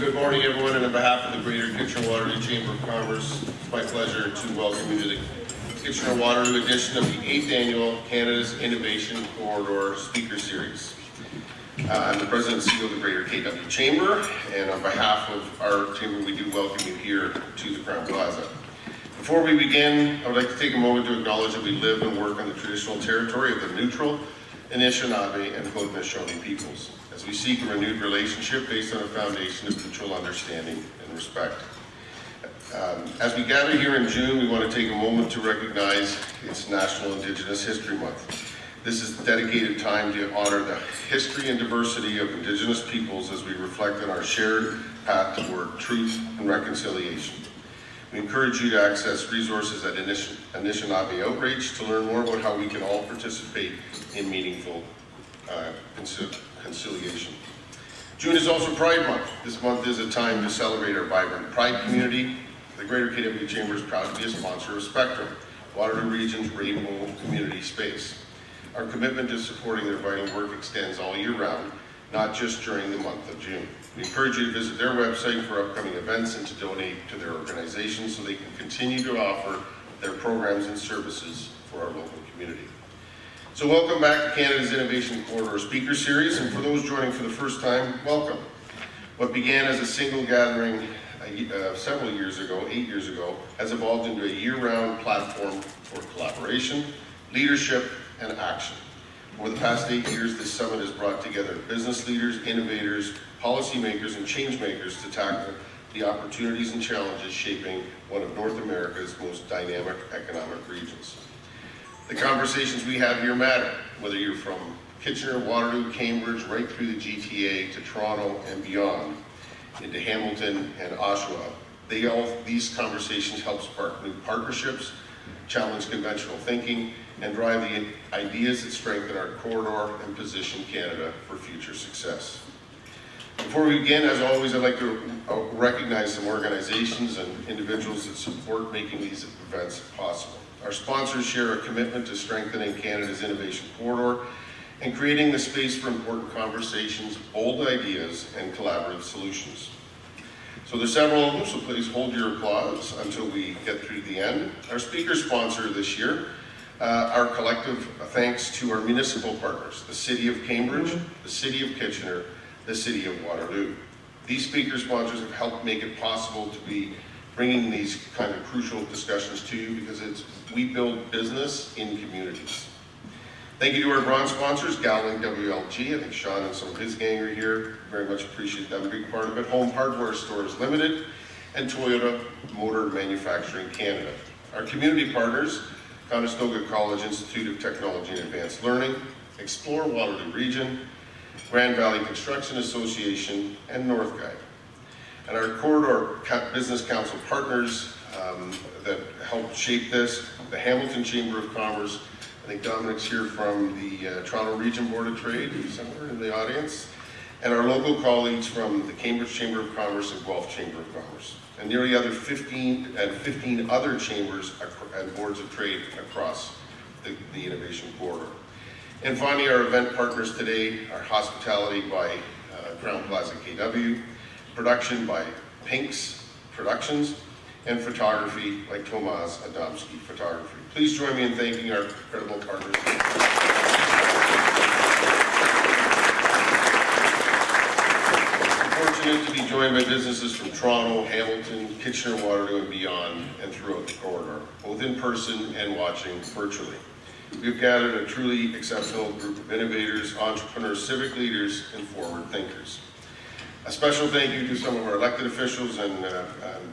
Good morning, everyone, and on behalf of the Greater Kitchener-Waterloo Chamber of Commerce, it's my pleasure to welcome you to the Kitchener-Waterloo edition of the 8th Annual Canada's Innovation Corridor Speaker Series. I'm the President and CEO of the Greater KW Chamber, and on behalf of our chamber, we do welcome you here to the Crown Plaza. Before we begin, I would like to take a moment to acknowledge that we live and work on the traditional territory of the Neutral, Anishinaabe, and Haudenosaunee peoples, as we seek a renewed relationship based on a foundation of mutual understanding and respect. As we gather here in June, we want to take a moment to recognize it's National Indigenous History Month. This is a dedicated time to honor the history and diversity of Indigenous peoples as we reflect on our shared path toward truth and reconciliation. We encourage you to access resources at Anishinaabe Outreach to learn more about how we can all participate in meaningful conciliation. June is also Pride Month. This month is a time to celebrate our vibrant Pride community. The Greater KW Chamber is proud to be a sponsor of Spectrum, Waterloo Region's rainbow community space. Our commitment to supporting their vital work extends all year round, not just during the month of June. We encourage you to visit their website for upcoming events and to donate to their organization so they can continue to offer their programs and services for our local community. So welcome back to Canada's Innovation Corridor Speaker Series, and for those joining for the first time, welcome. What began as a single gathering several years ago, 8 years ago, has evolved into a year-round platform for collaboration, leadership, and action. Over the past 8 years, this summit has brought together business leaders, innovators, policymakers, and change makers to tackle the opportunities and challenges shaping one of North America's most dynamic economic regions. The conversations we have here matter, whether you're from Kitchener, Waterloo, Cambridge, right through the GTA to Toronto and beyond, into Hamilton and Oshawa. These conversations help spark new partnerships, challenge conventional thinking, and drive the ideas that strengthen our corridor and position Canada for future success. Before we begin, as always, I'd like to recognize some organizations and individuals that support making these events possible. Our sponsors share a commitment to strengthening Canada's innovation corridor and creating the space for important conversations, bold ideas, and collaborative solutions. So there's several of them, so please hold your applause until we get through the end. Our speaker sponsor this year, our collective thanks to our municipal partners, the City of Cambridge, the City of Kitchener, the City of Waterloo. These speaker sponsors have helped make it possible to be bringing these kind of crucial discussions to you because we build business in communities. Thank you to our bronze sponsors, Gowling WLG. I think Sean and some of his gang are here. Very much appreciate them, a big part of it. Home Hardware Stores Limited and Toyota Motor Manufacturing Canada. Our community partners, Conestoga College Institute of Technology and Advanced Learning, Explore Waterloo Region, Grand Valley Construction Association, and Northguide. And our Corridor Business Council partners that helped shape this, the Hamilton Chamber of Commerce. I think Dominic's here from the Toronto Region Board of Trade, somewhere in the audience, and our local colleagues from the Cambridge Chamber of Commerce and Guelph Chamber of Commerce, and nearly 15 other chambers and boards of trade across the innovation corridor. And finally, our event partners today are hospitality by Crown Plaza KW, production by Pinks Productions, and photography by Tomas Adamski Photography. Please join me in thanking our incredible partners. I'm fortunate to be joined by businesses from Toronto, Hamilton, Kitchener, Waterloo, and beyond, and throughout the corridor, both in person and watching virtually. We've gathered a truly exceptional group of innovators, entrepreneurs, civic leaders, and forward thinkers. A special thank you to some of our elected officials and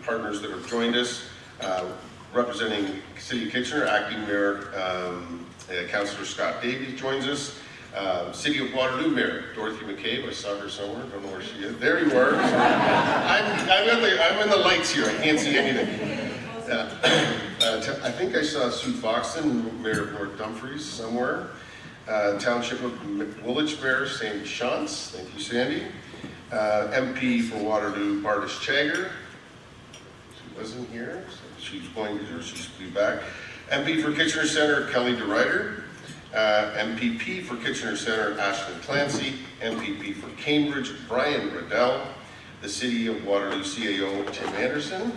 partners that have joined us. Representing City of Kitchener, Acting Mayor Councillor Scott Davies joins us. City of Waterloo Mayor Dorothy McCabe, I saw her somewhere, don't know where she is. There you are. I'm in the lights here, I can't see anything. I think I saw Sue Foxton, Mayor of North Dumfries, somewhere. Township of Woolwich Mayor Sandy Shantz, thank you Sandy. MP for Waterloo Bardish Chagger, she wasn't here, so she's going to, or she's be back. MP for Kitchener Centre Kelly DeRuyter, MPP for Kitchener Centre Ashlyn Clancy, MPP for Cambridge Brian Riddell, the City of Waterloo CAO, Tim Anderson.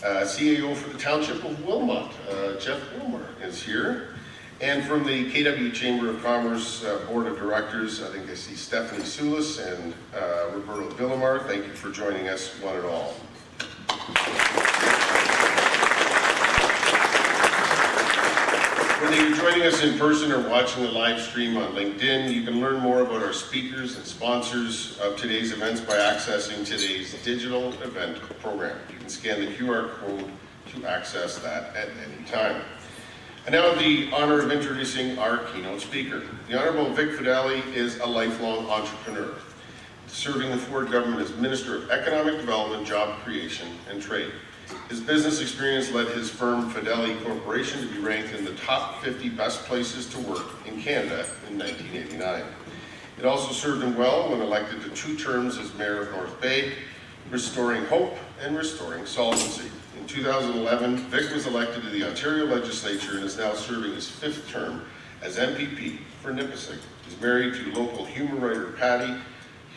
CAO for the Township of Wilmot, Jeff Wilmer is here. And from the KW Chamber of Commerce Board of Directors, I think I see Stephanie Soulis and Roberto Villamar. Thank you for joining us, one and all. Whether you're joining us in person or watching the live stream on LinkedIn, you can learn more about our speakers and sponsors of today's events by accessing today's digital event program. You can scan the QR code to access that at any time. And now the honor of introducing our keynote speaker. The Honorable Vic Fedeli is a lifelong entrepreneur, serving the Ford government as Minister of Economic Development, Job Creation, and Trade. His business experience led his firm, Fedeli Corporation, to be ranked in the top 50 best places to work in Canada in 1989. It also served him well when elected to 2 terms as Mayor of North Bay, restoring hope and restoring solvency. In 2011, Vic was elected to the Ontario Legislature and is now serving his 5th term as MPP for Nipissing. He's married to local humor writer Patty.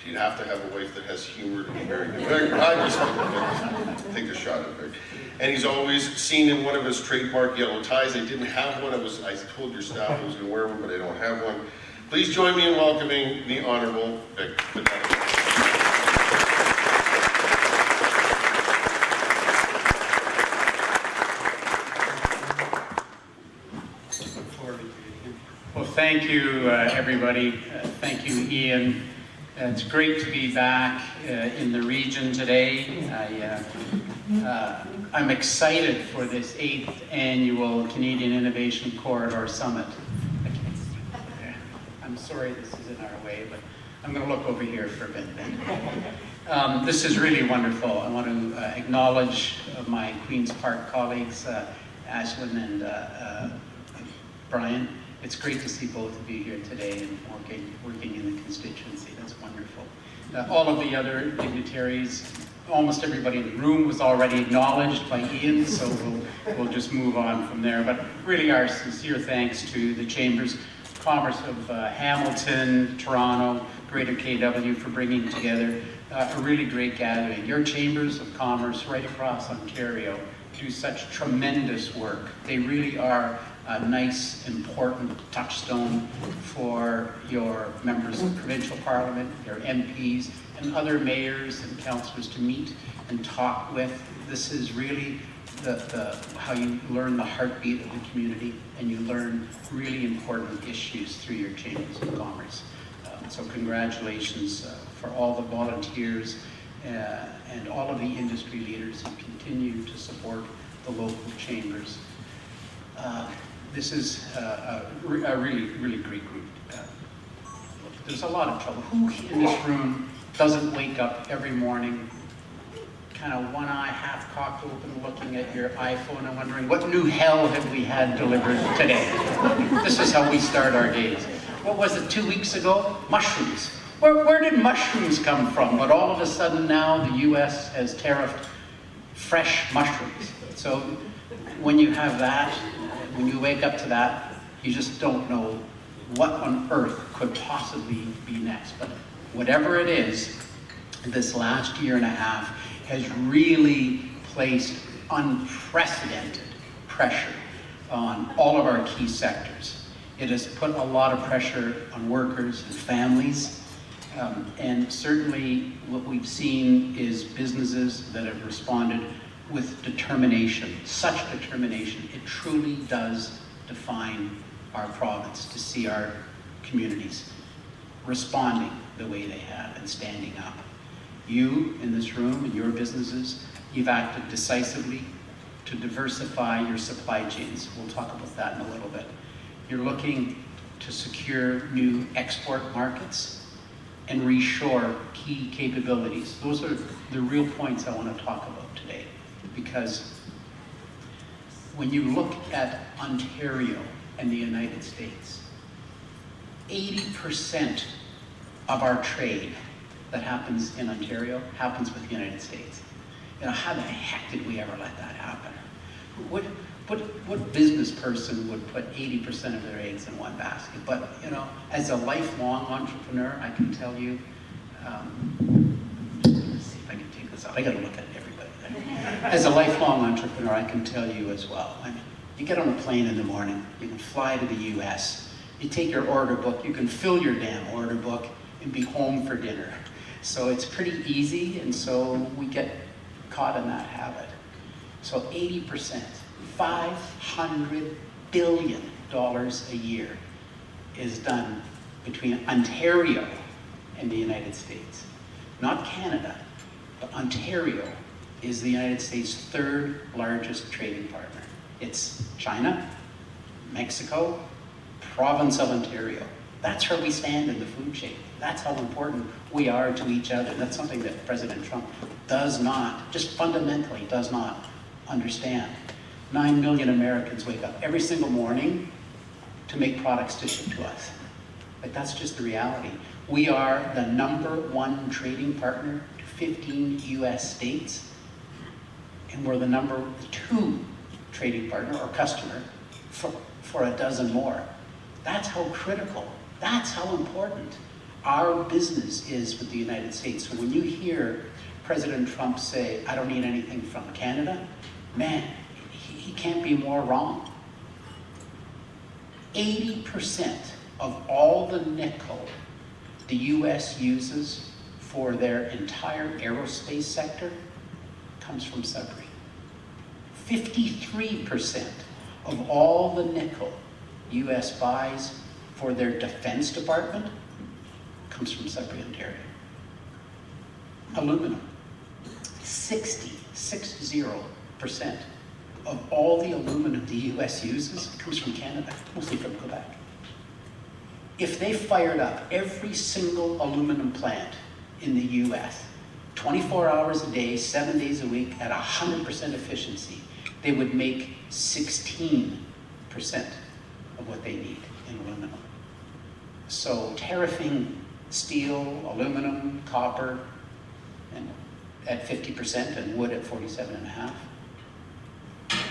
You'd have to have a wife that has humor to be married to Vic. I just take a shot at Vic. And he's always seen in one of his trademark yellow ties. I didn't have one. I told your staff I was going to wear one, but I don't have one. Please join me in welcoming the Honorable Vic Fedeli. Well, thank you, everybody. Thank you, Ian. It's great to be back in the region today. I'm excited for this 8th annual Canadian Innovation Corridor Summit. I'm sorry this is in our way, but I'm going to look over here for a bit then. This is really wonderful. I want to acknowledge my Queen's Park colleagues, Ashlyn and Brian. It's great to see both of you here today and working in the constituency. That's wonderful. All of the other dignitaries, almost everybody in the room was already acknowledged by Ian, so we'll just move on from there. But really our sincere thanks to the Chambers of Commerce of Hamilton, Toronto, Greater KW for bringing together a really great gathering. Your Chambers of Commerce right across Ontario do such tremendous work. They really are a nice, important touchstone for your members of provincial parliament, your MPs, and other mayors and councillors to meet and talk with. This is really how you learn the heartbeat of the community, and you learn really important issues through your Chambers of Commerce. So congratulations for all the volunteers and all of the industry leaders who continue to support the local chambers. This is a really, really great group. There's a lot of trouble. Who in this room doesn't wake up every morning, kind of one eye half cocked open, looking at your iPhone and wondering, what new hell have we had delivered today? This is how we start our days. What was it, 2 weeks ago? Mushrooms. Where did mushrooms come from? But all of a sudden now the US has tariffed fresh mushrooms. So when you have that, when you wake up to that, you just don't know what on earth could possibly be next. But whatever it is, this last year and a half has really placed unprecedented pressure on all of our key sectors. It has put a lot of pressure on workers and families. And certainly what we've seen is businesses that have responded with determination, such determination. It truly does define our province to see our communities responding the way they have and standing up. You in this room and your businesses, you've acted decisively to diversify your supply chains. We'll talk about that in a little bit. You're looking to secure new export markets and reshore key capabilities. Those are the real points I want to talk about today, because when you look at Ontario and the United States, 80% of our trade that happens in Ontario happens with the United States. You know, how the heck did we ever let that happen? What business person would put 80% of their eggs in one basket? But, you know, as a lifelong entrepreneur, I can tell you, let's see. this out. I gotta look at everybody there. As a lifelong entrepreneur, I can tell you as well. I mean, you get on a plane in the morning, you can fly to the US, you take your order book, you can fill your damn order book and be home for dinner. So it's pretty easy, and so we get caught in that habit. So 80%, $500 billion a year is done between Ontario and the United States. Not Canada, but Ontario is the United States' third largest trading partner. It's China, Mexico, province of Ontario. That's where we stand in the food chain. That's how important we are to each other. That's something that President Trump does not, just fundamentally does not understand. 9 million Americans wake up every single morning to make products to ship to us. But that's just the reality. We are the #1 trading partner to 15 US states, and we're the #2 trading partner or customer for a dozen more. That's how critical, that's how important our business is with the United States. So when you hear President Trump say, I don't need anything from Canada, man, he can't be more wrong. 80% of all the nickel the US uses for their entire aerospace sector comes from Sudbury. 53% of all the nickel US buys for their Defense Department comes from Sudbury, Ontario. Aluminum, 60% of all the aluminum the US uses comes from Canada, mostly from Quebec. If they fired up every single aluminum plant in the US, 24 hours a day, 7 days a week, at 100% efficiency, they would make 16% of what they need in aluminum. So tariffing steel, aluminum, copper, and at 50% and wood at 47.5%.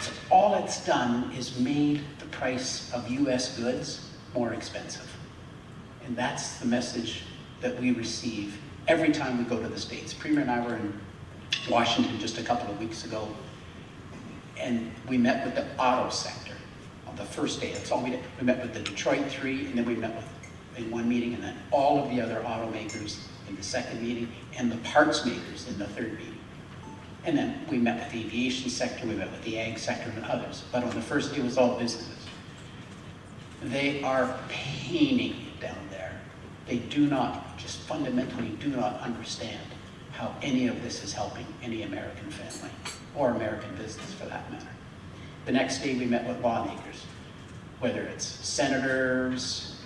So all it's done is made the price of US goods more expensive. And that's the message that we receive every time we go to the States. Premier and I were in Washington just a couple of weeks ago, and we met with the auto sector on the first day. That's all we did. We met with the Detroit 3, and then we met with, in one meeting, and then all of the other automakers in the second meeting, and the parts makers in the third meeting. And then we met with the aviation sector, we met with the ag sector, and others. But on the first day, it was all businesses. They are painting it down there. They do not, just fundamentally do not understand how any of this is helping any American family, or American business for that matter. The next day, we met with lawmakers, whether it's senators,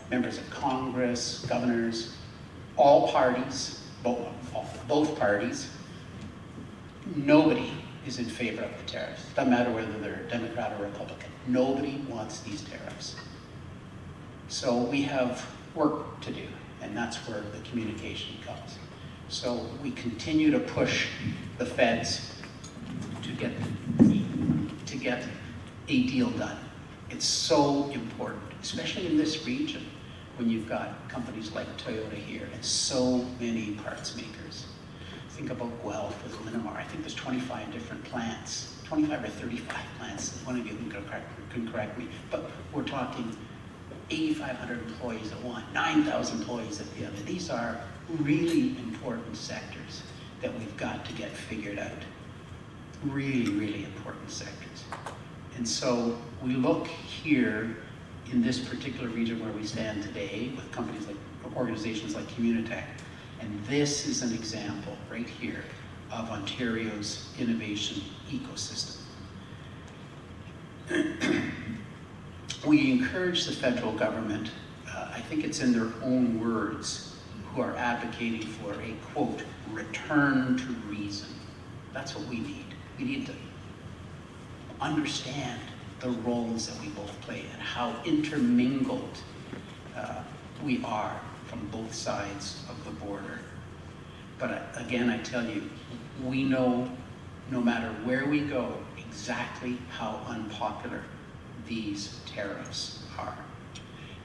members of Congress, governors, all parties, both parties. Nobody is in favor of the tariffs. Doesn't matter whether they're Democrat or Republican. Nobody wants these tariffs. So we have work to do, and that's where the communication comes. So we continue to push the feds to get a deal done. It's so important, especially in this region, when you've got companies like Toyota here and so many parts makers. Think about Guelph with Linamar. I think there's 25 different plants, 25 or 35 plants. One of you can correct me, but we're talking 8,500 employees at one, 9,000 employees at the other. These are really important sectors that we've got to get figured out. Really, really important sectors. And so we look here in this particular region where we stand today with companies like, organizations like Communitech, and this is an example right here of Ontario's innovation ecosystem. We encourage the federal government, I think it's in their own words, who are advocating for a, quote, return to reason. That's what we need. We need to understand the roles that we both play and how intermingled we are from both sides of the border. But again, I tell you, we know, no matter where we go, exactly how unpopular these tariffs are.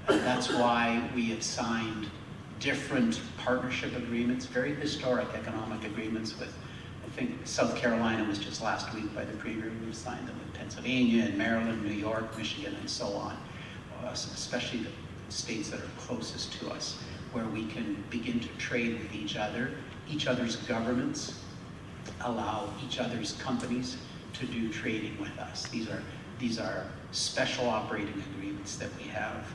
And that's why we have signed different partnership agreements, very historic economic agreements with I think South Carolina was just last week by the Premier. We've signed them with Pennsylvania and Maryland, New York, Michigan, and so on, especially the states that are closest to us, where we can begin to trade with each other's governments, allow each other's companies to do trading with us. These are special operating agreements that we have.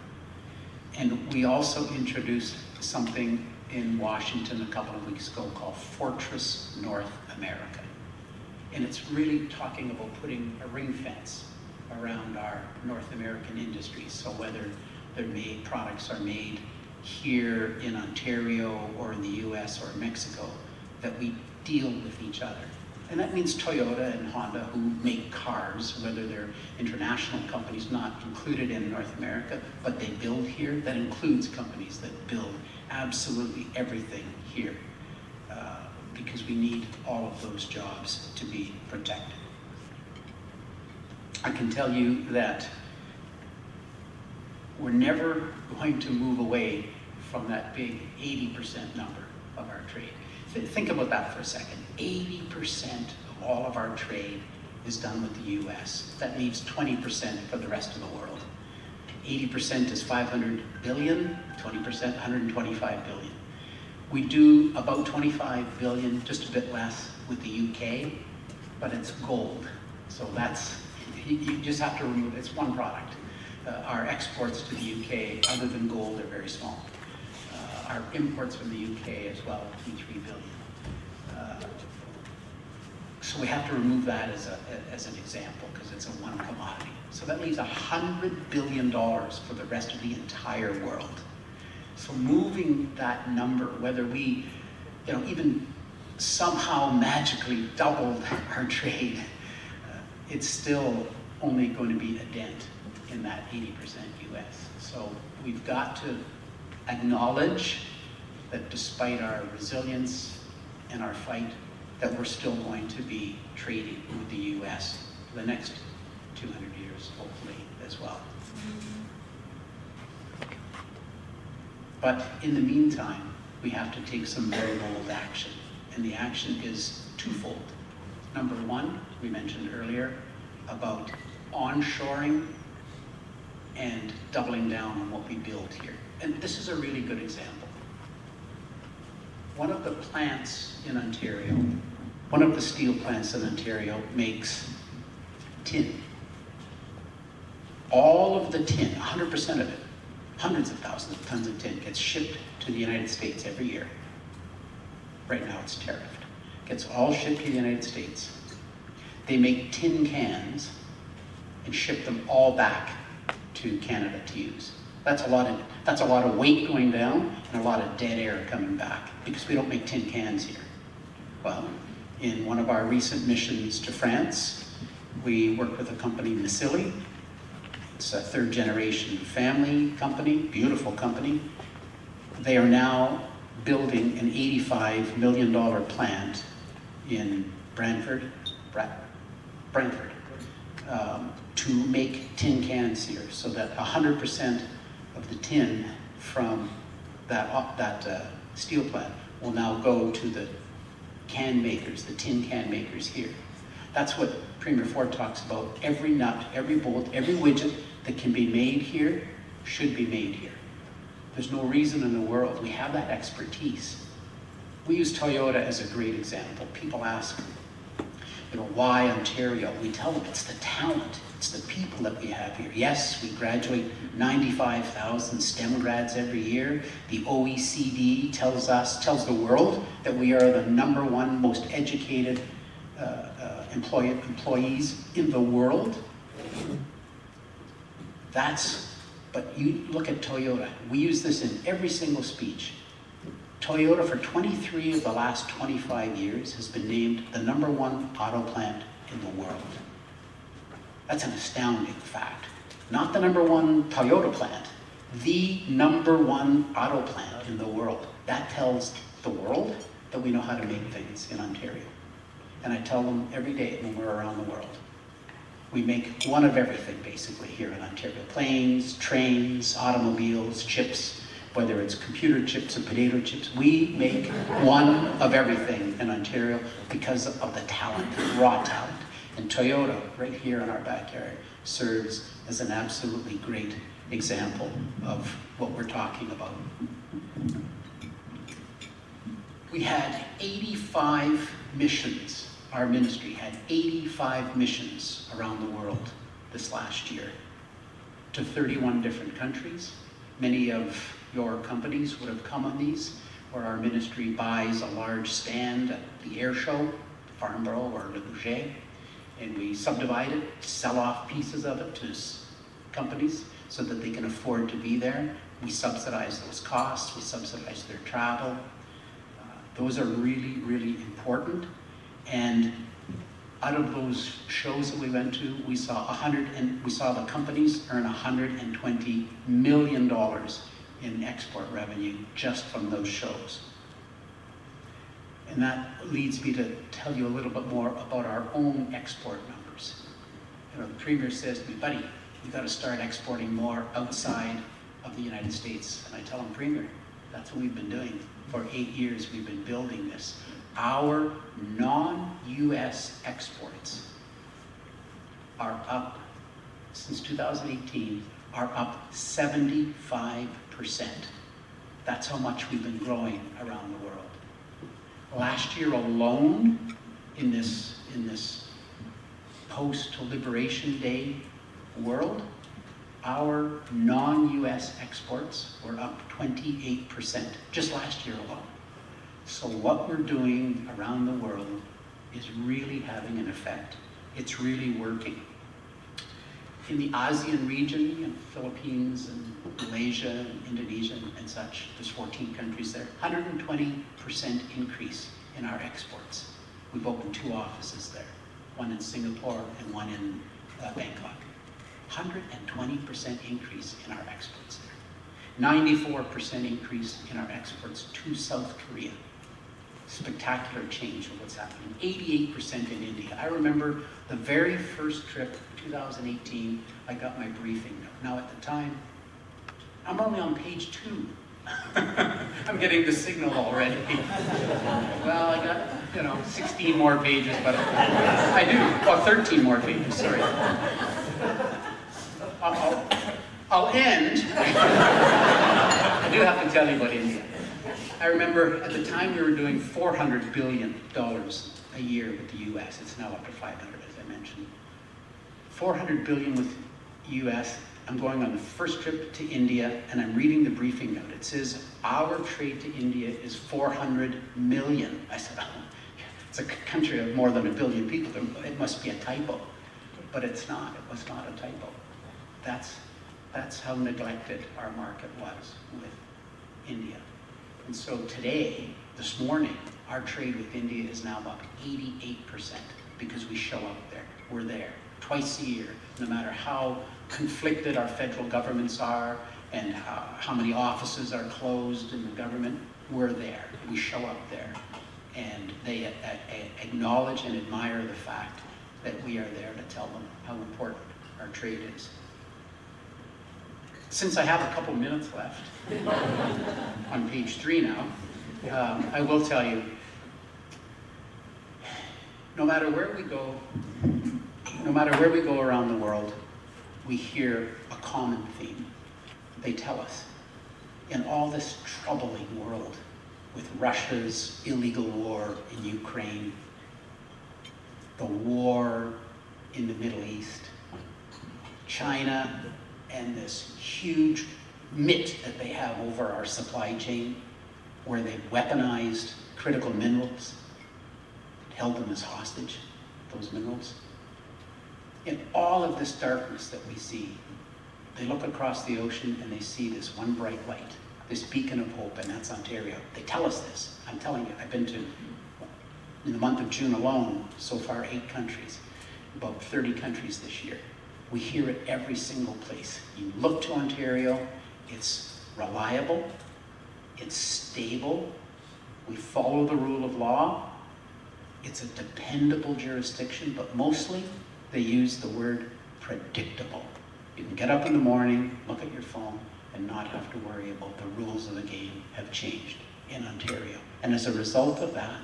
And we also introduced something in Washington a couple of weeks ago called Fortress North America. And it's really talking about putting a ring fence around our North American industries. So whether products are made here in Ontario or in the US or Mexico, that we deal with each other. And that means Toyota and Honda, who make cars, whether they're international companies not included in North America, but they build here. That includes companies that build absolutely everything here, because we need all of those jobs to be protected. I can tell you that we're never going to move away from that big 80% number of our trade. Think about that for a second. 80% of all of our trade is done with the US. That leaves 20% for the rest of the world. 80% is 500 billion, 20%, 125 billion. We do about 25 billion, just a bit less, with the UK, but it's gold. So that's, you just have to remove, it's one product. Our exports to the UK, other than gold, are very small. Our imports from the UK as well, 2-3 billion. So we have to remove that as an example, because it's a one commodity. So that leaves $100 billion for the rest of the entire world. So moving that number, whether we, even somehow magically doubled our trade, it's still only going to be a dent in that 80% US. So we've got to acknowledge that despite our resilience and our fight, that we're still going to be trading with the US for the next 200 years, hopefully, as well. But in the meantime, we have to take some very bold action. And the action is twofold. Number one, we mentioned earlier about onshoring and doubling down on what we build here. And this is a really good example. One of the plants in Ontario, one of the steel plants in Ontario makes tin. All of the tin, 100% of it, hundreds of thousands of tons of tin, gets shipped to the United States every year. Right now it's tariffed. Gets all shipped to the United States. They make tin cans and ship them all back to Canada to use. That's a lot of weight going down and a lot of dead air coming back, because we don't make tin cans here. Well, in one of our recent missions to France, we worked with a company, Missili. It's a third generation family company, beautiful company. They are now building an $85 million plant in Brantford, to make tin cans here, so that 100% of the tin from that steel plant will now go to the can makers, the tin can makers here. That's what Premier Ford talks about. Every nut, every bolt, every widget that can be made here should be made here. There's no reason in the world. We have that expertise. We use Toyota as a great example. People ask, why Ontario? We tell them it's the talent, it's the people that we have here. Yes, we graduate 95,000 STEM grads every year. The OECD tells the world that we are the #1 most educated employees in the world. But you look at Toyota. We use this in every single speech. Toyota, for 23 of the last 25 years, has been named the #1 auto plant in the world. That's an astounding fact. Not the #1 Toyota plant, the #1 auto plant in the world. That tells the world that we know how to make things in Ontario. And I tell them every day when we're around the world. We make one of everything, basically, here in Ontario. Planes, trains, automobiles, chips. whether it's computer chips or potato chips. We make one of everything in Ontario because of the talent, raw talent. And Toyota, right here in our backyard, serves as an absolutely great example of what we're talking about. We had 85 missions. Our ministry had 85 missions around the world this last year to 31 different countries. Many of your companies would have come on these, where our ministry buys a large stand at the air show, Farnborough or Le Bourget, and we subdivide it, sell off pieces of it to companies so that they can afford to be there. We subsidize those costs, we subsidize their travel. Those are really, really important. And out of those shows that we went to, we saw the companies earn $120 million in export revenue just from those shows. And that leads me to tell you a little bit more about our own export numbers. You know, the Premier says to me, buddy, you got to start exporting more outside of the United States. And I tell him, Premier, that's what we've been doing. For 8 years, we've been building this. Our non-US exports are up, since 2018, are up 75%. That's how much we've been growing around the world. Last year alone, in this post-Liberation Day world, our non-US exports were up 28% just last year alone. So what we're doing around the world is really having an effect. It's really working. In the ASEAN region, Philippines and Malaysia and Indonesia and such, there's 14 countries there, 120% increase in our exports. We've opened 2 offices there, one in Singapore and one in Bangkok. 120% increase in our exports there. 94% increase in our exports to South Korea. Spectacular change of what's happening. 88% in India. I remember the very first trip, 2018, I got my briefing note. Now at the time, I'm only on page 2. I'm getting the signal already. Well, I got, 16 more pages, but I do. Well, 13 more pages, sorry. I'll end. I do have to tell you about India. I remember at the time we were doing $400 billion a year with the US. It's now up to 500, as I mentioned. 400 billion with US. I'm going on the first trip to India, and I'm reading the briefing note. It says, our trade to India is 400 million. I said, oh, it's a country of more than 1 billion people. It must be a typo. But it's not. It was not a typo. That's how neglected our market was with India. And so today, this morning, our trade with India is now up 88% because we show up there. We're there twice a year, no matter how conflicted our federal governments are and how many offices are closed in the government, we're there. We show up there. And they acknowledge and admire the fact that we are there to tell them how important our trade is. Since I have a couple minutes left, on page 3 now, I will tell you, no matter where we go around the world, we hear a common theme. They tell us, in all this troubling world, with Russia's illegal war in Ukraine, the war in the Middle East, China, and this huge mitt that they have over our supply chain, where they've weaponized critical minerals, held them as hostage, those minerals. In all of this darkness that we see, they look across the ocean and they see this one bright light, this beacon of hope, and that's Ontario. They tell us this. I'm telling you, I've been to, in the month of June alone, so far 8 countries, about 30 countries this year. We hear it every single place. You look to Ontario, it's reliable, it's stable, we follow the rule of law, it's a dependable jurisdiction, but mostly they use the word predictable. You can get up in the morning, look at your phone, and not have to worry about the rules of the game have changed in Ontario. And as a result of that,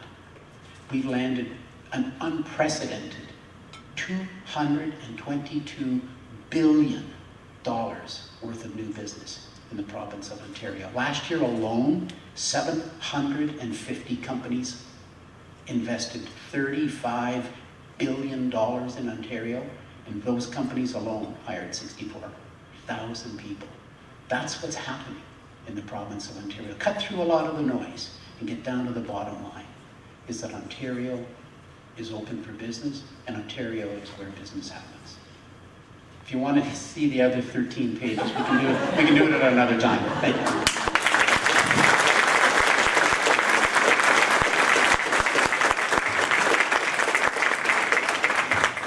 we've landed an unprecedented $222 billion worth of new business in the province of Ontario. Last year alone, 750 companies invested $35 billion in Ontario, and those companies alone hired 64,000 people. That's what's happening in the province of Ontario. Cut through a lot of the noise and get down to the bottom line, is that Ontario is open for business, and Ontario is where business happens. If you want to see the other 13 pages, we can do it at another time. Thank you.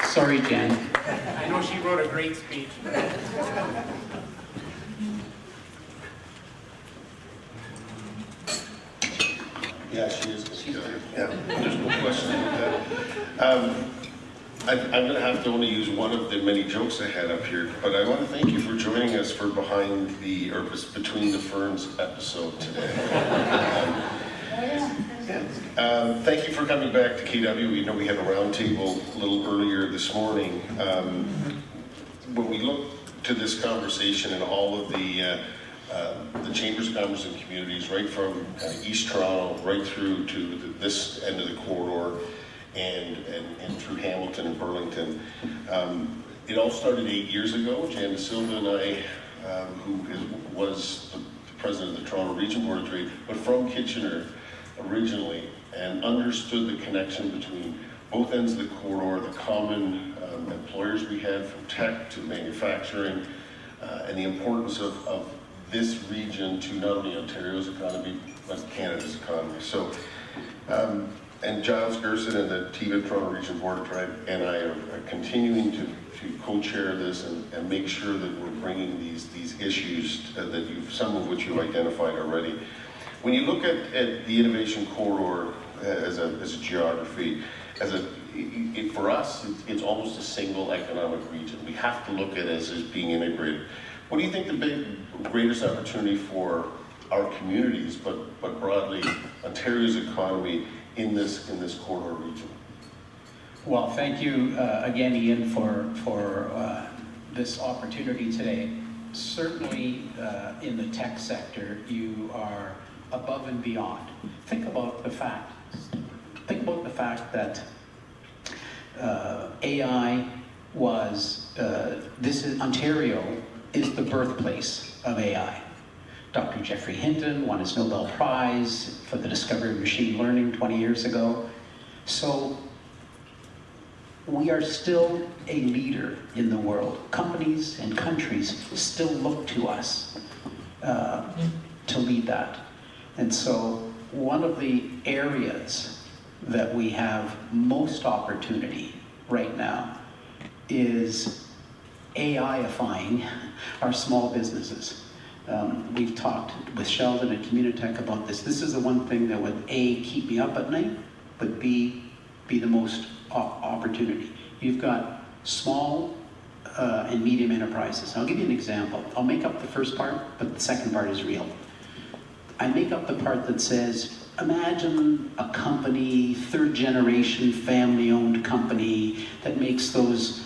Sorry, Jen. I know she wrote a great speech. Yeah, she is. Yeah, there's no question about that. I'm going to have to only use one of the many jokes I had up here, but I want to thank you for joining us for Between the Ferns episode today. Thank you for coming back to KW. We know we had a roundtable a little earlier this morning. When we look to this conversation and all of the Chambers of Commerce and Communities, right from East Toronto right through to this end of the corridor, and through Hamilton and Burlington. It all started 8 years ago. Jan De Silva and I, was the president of the Toronto Region Board of Trade, but from Kitchener originally, and understood the connection between both ends of the corridor, the common employers we had from tech to manufacturing, and the importance of this region to not only Ontario's economy, but Canada's economy. So, and Giles Gerson and the TVIP Toronto Region Board of Trade and I are continuing to co-chair this and make sure that we're bringing these issues that some of which you've identified already. When you look at the innovation corridor as a geography, for us, it's almost a single economic region. We have to look at it as being integrated. What do you think the greatest opportunity for our communities, but broadly Ontario's economy in this corridor region? Well, thank you again, Ian, for this opportunity today. Certainly in the tech sector, you are above and beyond. Think about the fact that AI Ontario is the birthplace of AI. Dr. Geoffrey Hinton won his Nobel Prize for the discovery of machine learning 20 years ago. So we are still a leader in the world. Companies and countries still look to us to lead that. And so one of the areas that we have most opportunity right now is AI-ifying our small businesses. We've talked with Sheldon at Communitech about this. This is the one thing that would A, keep me up at night, but B, be the most opportunity. You've got small and medium enterprises. I'll give you an example. I'll make up the first part, but the second part is real. I make up the part that says, imagine a company, third generation, family-owned company that makes those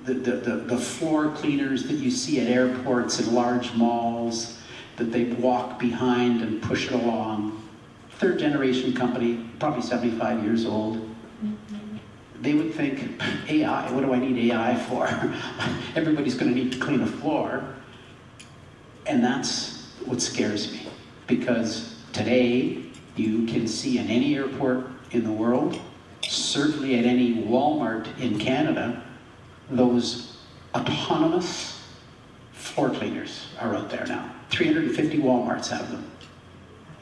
the floor cleaners that you see at airports and large malls that they walk behind and push it along. Third generation company, probably 75 years old. They would think, AI, what do I need AI for? Everybody's going to need to clean a floor. And that's what scares me. Because today, you can see in any airport in the world, certainly at any Walmart in Canada, those autonomous floor cleaners are out there now. 350 Walmarts have them.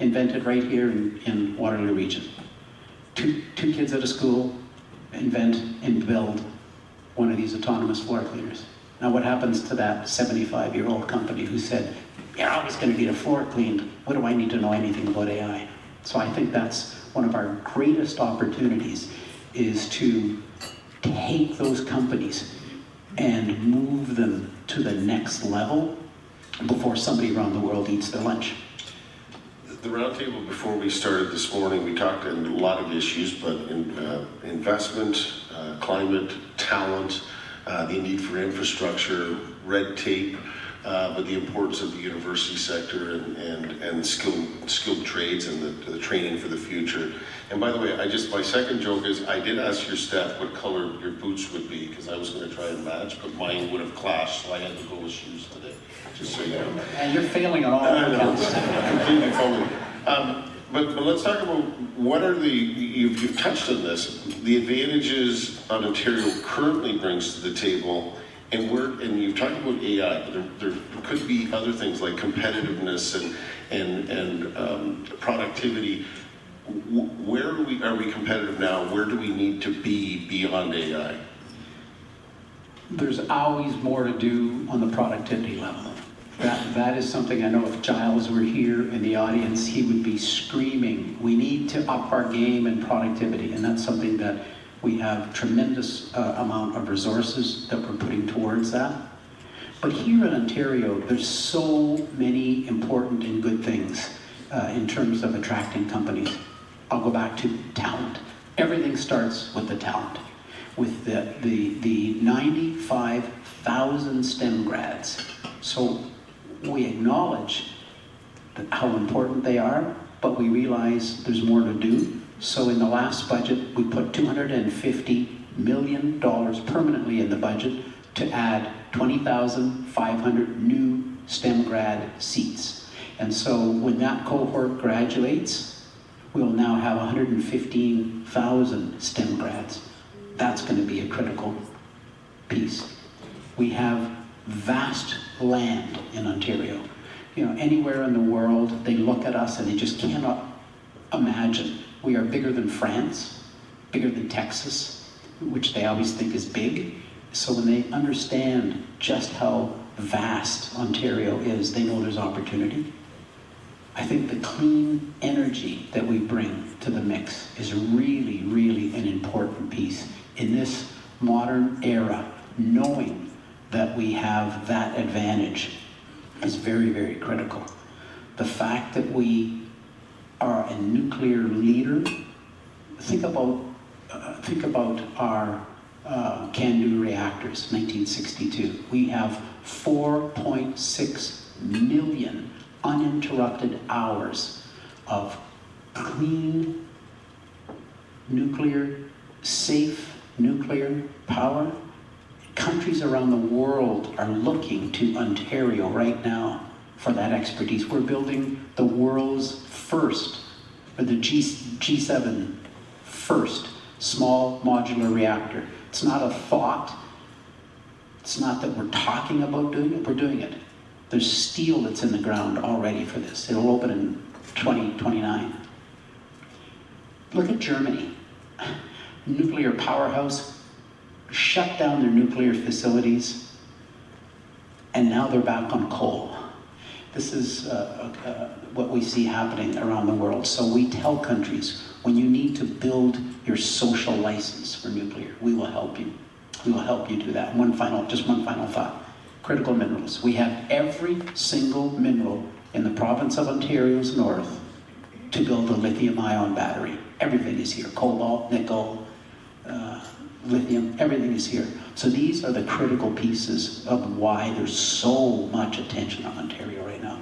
Invented right here in Waterloo Region. Two kids at a school invent and build one of these autonomous floor cleaners. Now what happens to that 75-year-old company who said, you're always going to need a floor cleaned. What do I need to know anything about AI? So I think that's one of our greatest opportunities, is to take those companies and move them to the next level before somebody around the world eats their lunch. The roundtable before we started this morning, we talked in a lot of issues, but investment, climate, talent, the need for infrastructure, red tape, but the importance of the university sector and skilled trades and the training for the future. And by the way, my second joke is I did ask your staff what color your boots would be because I was going to try and match, but mine would have clashed, so I had to go with shoes today, just so you know. And you're failing on all I know, accounts. completely following. But let's talk about what are you've touched on this, the advantages Ontario currently brings to the table, and you've talked about AI, but there could be other things like competitiveness and productivity. Where are we competitive now? Where do we need to be beyond AI? There's always more to do on the productivity level. That is something I know if Giles were here in the audience, he would be screaming. We need to up our game in productivity, and that's something that we have tremendous amount of resources that we're putting towards that. But here in Ontario, there's so many important and good things in terms of attracting companies. I'll go back to talent. Everything starts with the talent. With the 95,000 STEM grads. So we acknowledge how important they are, but we realize there's more to do. So in the last budget, we put $250 million permanently in the budget to add 20,500 new STEM grad seats. And so when that cohort graduates, we'll now have 115,000 STEM grads. That's going to be a critical piece. We have vast land in Ontario. Anywhere in the world, they look at us and they just cannot imagine. We are bigger than France, bigger than Texas, which they always think is big. So when they understand just how vast Ontario is, they know there's opportunity. I think the clean energy that we bring to the mix is really, really an important piece in this modern era. Knowing that we have that advantage is very, very critical. The fact that we are a nuclear leader, think about our CANDU reactors, 1962. We have 4.6 million uninterrupted hours of clean nuclear, safe nuclear power. Countries around the world are looking to Ontario right now for that expertise. We're building the world's first, or the G7 first small modular reactor. It's not a thought. It's not that we're talking about doing it, we're doing it. There's steel that's in the ground already for this. It'll open in 2029. Look at Germany. Nuclear powerhouse, shut down their nuclear facilities, and now they're back on coal. This is what we see happening around the world. So we tell countries, when you need to build your social license for nuclear, we will help you. We will help you do that. Just one final thought. Critical minerals. We have every single mineral in the province of Ontario's north to build a lithium-ion battery. Everything is here. Cobalt, nickel, lithium, everything is here. So these are the critical pieces of why there's so much attention on Ontario right now.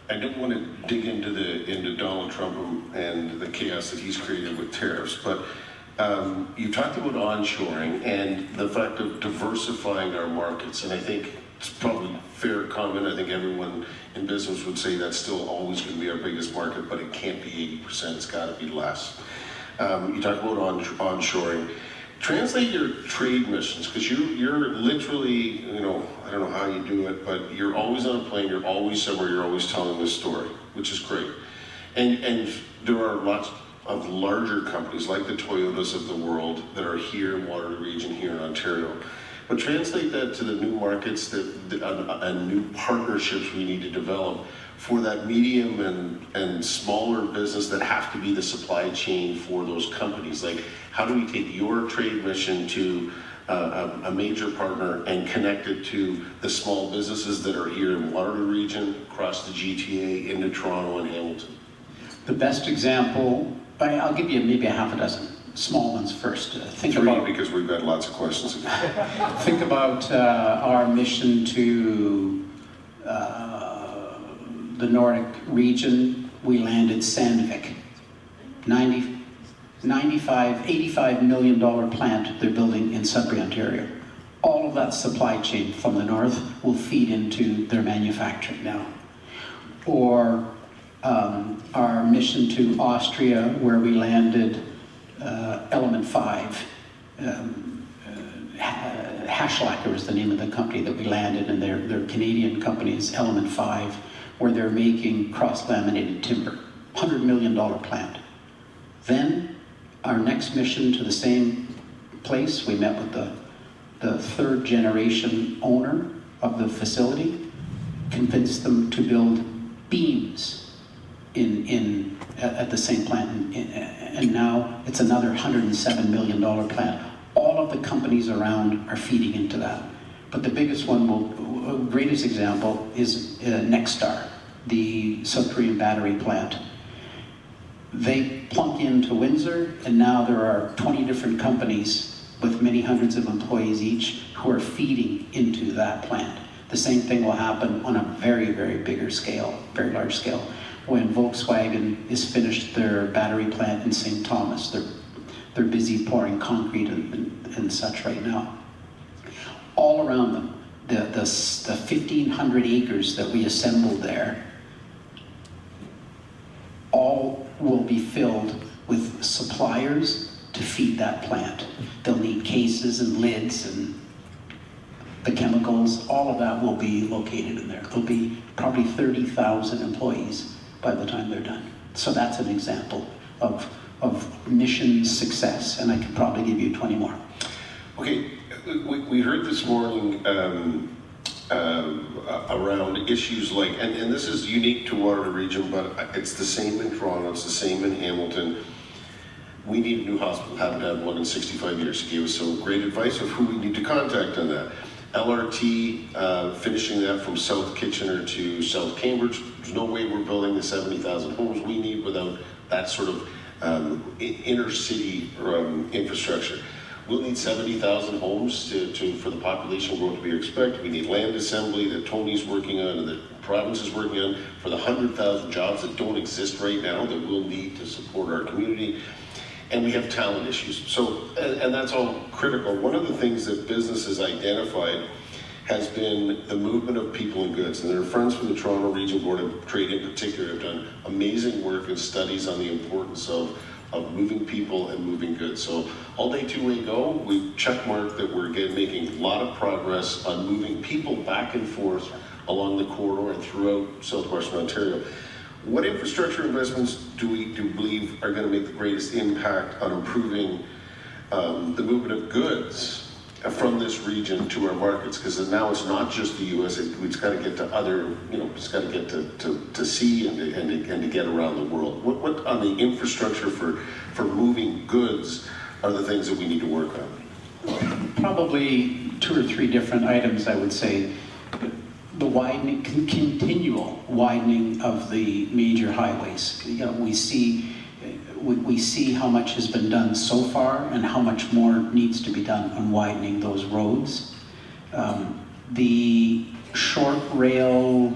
I don't want to dig into Donald Trump and the chaos that he's created with tariffs, but you talked about onshoring and the fact of diversifying our markets, and I think it's probably fair comment. I think everyone in business would say that's still always going to be our biggest market, but it can't be 80%, it's got to be less. You talk about onshoring. Translate your trade missions, because you're literally, I don't know how you do it, but you're always on a plane, you're always somewhere, you're always telling this story, which is great. And there are lots of larger companies like the Toyotas of the world that are here in Waterloo Region, here in Ontario. But translate that to the new markets and new partnerships we need to develop for that medium and smaller business that have to be the supply chain for those companies. Like, how do we take your trade mission to a major partner and connected to the small businesses that are here in Waterloo region, across the GTA, into Toronto and Hamilton? The best example, I'll give you maybe a half a dozen small ones first. Think Three, about because we've got lots of questions. think about our mission to the Nordic region. We landed Sandvik, $85 million plant they're building in Sudbury, Ontario. All of that supply chain from the north will feed into their manufacturing now. Or our mission to Austria, where we landed Element 5. Hashlacker is the name of the company that we landed, and their Canadian company is Element 5, where they're making cross-laminated timber. $100 million plant. Then, our next mission to the same place, we met with the third generation owner of the facility, convinced them to build beams at the same plant, and now it's another $107 million plant. All of the companies around are feeding into that. But the biggest one, greatest example, is Nexstar, the South Korean battery plant. They plunk into Windsor, and now there are 20 different companies with many hundreds of employees each who are feeding into that plant. The same thing will happen on a very, very bigger scale, very large scale, when Volkswagen is finished their battery plant in St. Thomas. They're busy pouring concrete and such right now. All around them, the 1,500 acres that we assembled there, all will be filled with suppliers to feed that plant. They'll need cases and lids and the chemicals, all of that will be located in there. There'll be probably 30,000 employees by the time they're done. So that's an example of mission success, and I could probably give you 20 more. Okay, we heard this morning around issues like, and this is unique to Waterloo region, but it's the same in Toronto, it's the same in Hamilton. We need a new hospital, haven't had one in 65 years. He gave us some great advice of who we need to contact on that. LRT, finishing that from South Kitchener to South Cambridge. There's no way we're building the 70,000 homes we need without that sort of inner city infrastructure. We'll need 70,000 homes for the population growth we expect. We need land assembly that Tony's working on and the province is working on for the 100,000 jobs that don't exist right now that we'll need to support our community. And we have talent issues. So, and that's all critical. One of the things that businesses identified has been the movement of people and goods. And their friends from the Toronto Region Board of Trade in particular have done amazing work and studies on the importance of moving people and moving goods. So all day two-way go, we checkmarked that we're making a lot of progress on moving people back and forth along the corridor and throughout southwestern Ontario. What infrastructure investments do we believe are going to make the greatest impact on improving the movement of goods from this region to our markets? Because now it's not just the U.S. It's got to get to other, it's got to get to sea and to get around the world. What on the infrastructure for moving goods are the things that we need to work on? Probably 2 or 3 different items, I would say. The continual widening of the major highways. We see how much has been done so far and how much more needs to be done on widening those roads. The short rail,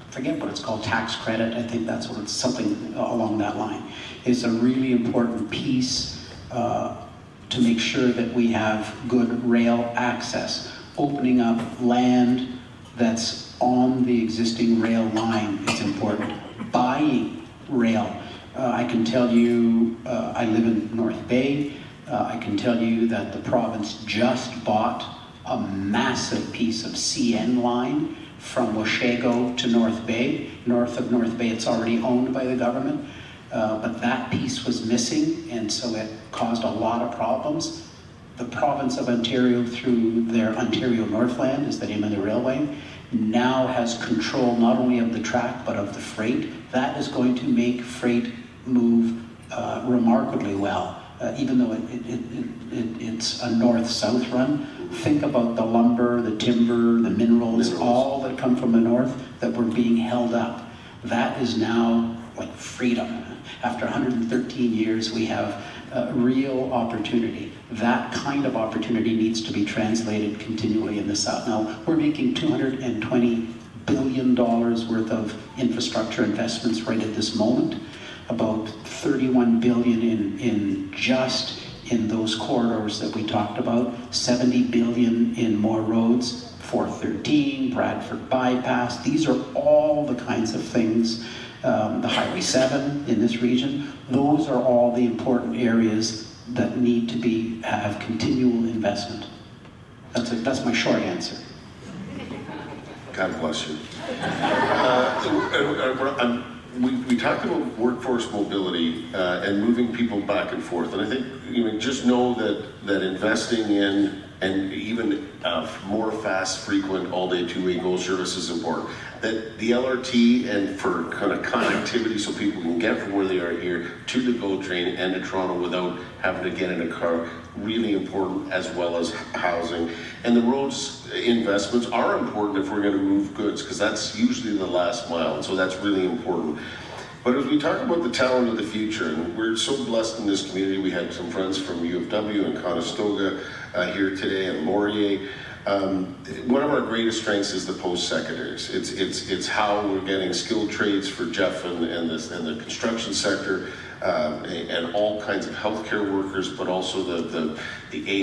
forget what it's called, tax credit, I think that's what it's, something along that line, is a really important piece to make sure that we have good rail access. Opening up land that's on the existing rail line is important. Buying rail. I can tell you, I live in North Bay. I can tell you that the province just bought a massive piece of CN line from Washego to North Bay. North of North Bay, it's already owned by the government, but that piece was missing, and so it caused a lot of problems. The province of Ontario, through their Ontario Northland, is the name of the railway, now has control not only of the track, but of the freight. That is going to make freight move remarkably well. even though it's a north-south run, think about the lumber, the timber, the minerals, all that come from the north that were being held up. That is now like freedom. After 113 years, we have real opportunity. That kind of opportunity needs to be translated continually in the South. Now, we're making $220 billion worth of infrastructure investments right at this moment. About 31 billion in just in those corridors that we talked about, 70 billion in more roads, 413, Bradford Bypass. These are all the kinds of things, the Highway 7 in this region, those are all the important areas that need to have continual investment. That's my short answer. God bless you. We talked about workforce mobility and moving people back and forth, and I think just know that investing in and even more fast, frequent, all-day, two-way GO service is important. That the LRT and for kind of connectivity so people can get from where they are here to the GO train and to Toronto without having to get in a car, really important, as well as housing. And the roads investments are important if we're going to move goods, because that's usually the last mile, and so that's really important. But as we talk about the talent of the future, and we're so blessed in this community, we had some friends from U of W and Conestoga here today, and Laurier. One of our greatest strengths is the post-secondaries. It's how we're getting skilled trades for Jeff and the construction sector, and all kinds of healthcare workers, but also the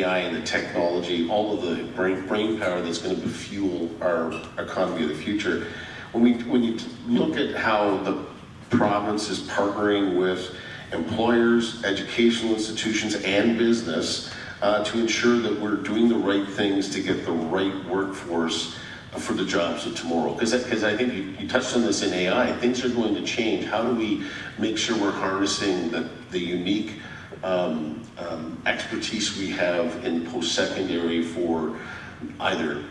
AI and the technology, all of the brain power that's going to fuel our economy of the future. When you look at how the province is partnering with employers, educational institutions, and business to ensure that we're doing the right things to get the right workforce for the jobs of tomorrow. Because I think you touched on this in AI, things are going to change. How do we make sure we're harnessing the unique expertise we have in post-secondary for either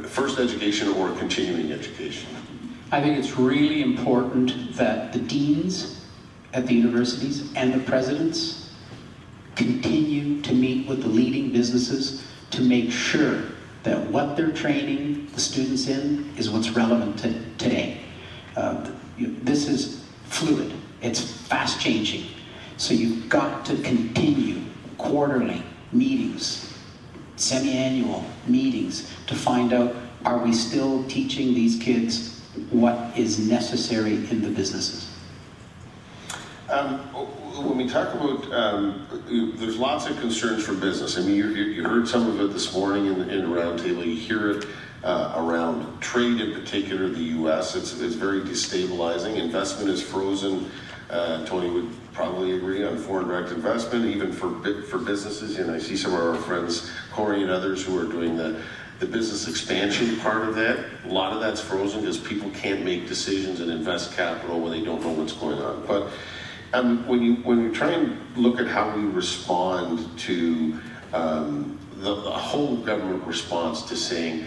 first education or continuing education? I think it's really important that the deans at the universities and the presidents continue to meet with the leading businesses to make sure that what they're training the students in is what's relevant to today. This is fluid, it's fast changing. So you've got to continue quarterly meetings, semi-annual meetings to find out, are we still teaching these kids what is necessary in the businesses? When we talk about, there's lots of concerns for business. I mean, you heard some of it this morning in the roundtable. You hear it around trade, in particular, the U.S. It's very destabilizing. Investment is frozen. Tony would probably agree on foreign direct investment, even for businesses. And I see some of our friends, Corey and others, who are doing the business expansion part of that. A lot of that's frozen because people can't make decisions and invest capital when they don't know what's going on. But when you try and look at how we respond to the whole government response to saying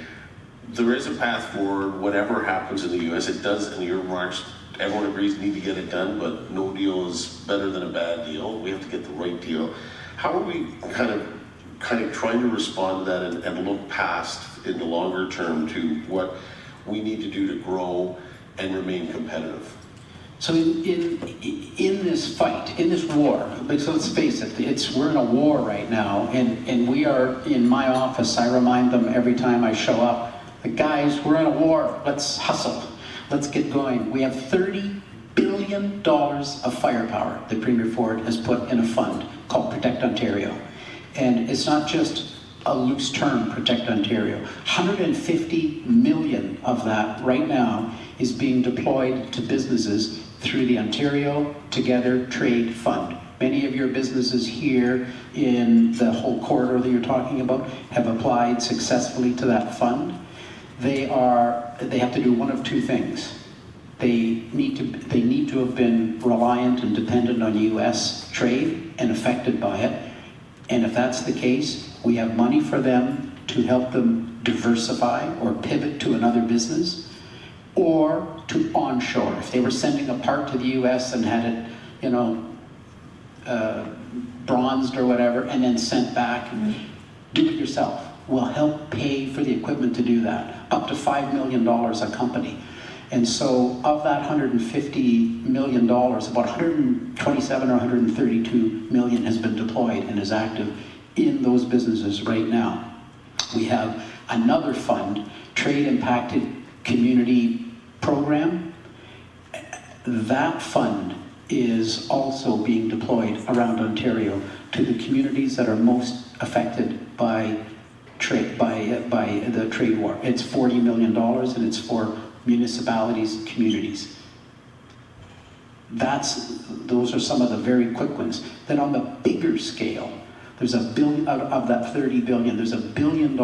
there is a path forward, whatever happens in the U.S., it does, in your remarks, everyone agrees need to get it done, but no deal is better than a bad deal. We have to get the right deal. How are we kind of trying to respond to that and look past in the longer term to what we need to do to grow and remain competitive? So in this fight, in this war, so let's face it, we're in a war right now, and we are, in my office, I remind them every time I show up, guys, we're in a war, let's hustle, let's get going. We have $30 billion of firepower that Premier Ford has put in a fund called Protect Ontario. And it's not just a loose term, Protect Ontario. 150 million of that right now is being deployed to businesses through the Ontario Together Trade Fund. Many of your businesses here in the whole corridor that you're talking about have applied successfully to that fund. They have to do one of two things. They need to have been reliant and dependent on U.S. trade and affected by it. And if that's the case, we have money for them to help them diversify or pivot to another business, or to onshore. If they were sending a part to the U.S. and had it, bronzed or whatever, and then sent back. Do it yourself. We'll help pay for the equipment to do that, up to $5 million a company. And so of that $150 million, about 127 or 132 million has been deployed and is active in those businesses right now. We have another fund, Trade Impacted Community Program. That fund is also being deployed around Ontario to the communities that are most affected by the trade war. It's $40 million and it's for municipalities, communities. Those are some of the very quick ones. Then on the bigger scale, there's $1 billion, out of that 30 billion, there's $1 billion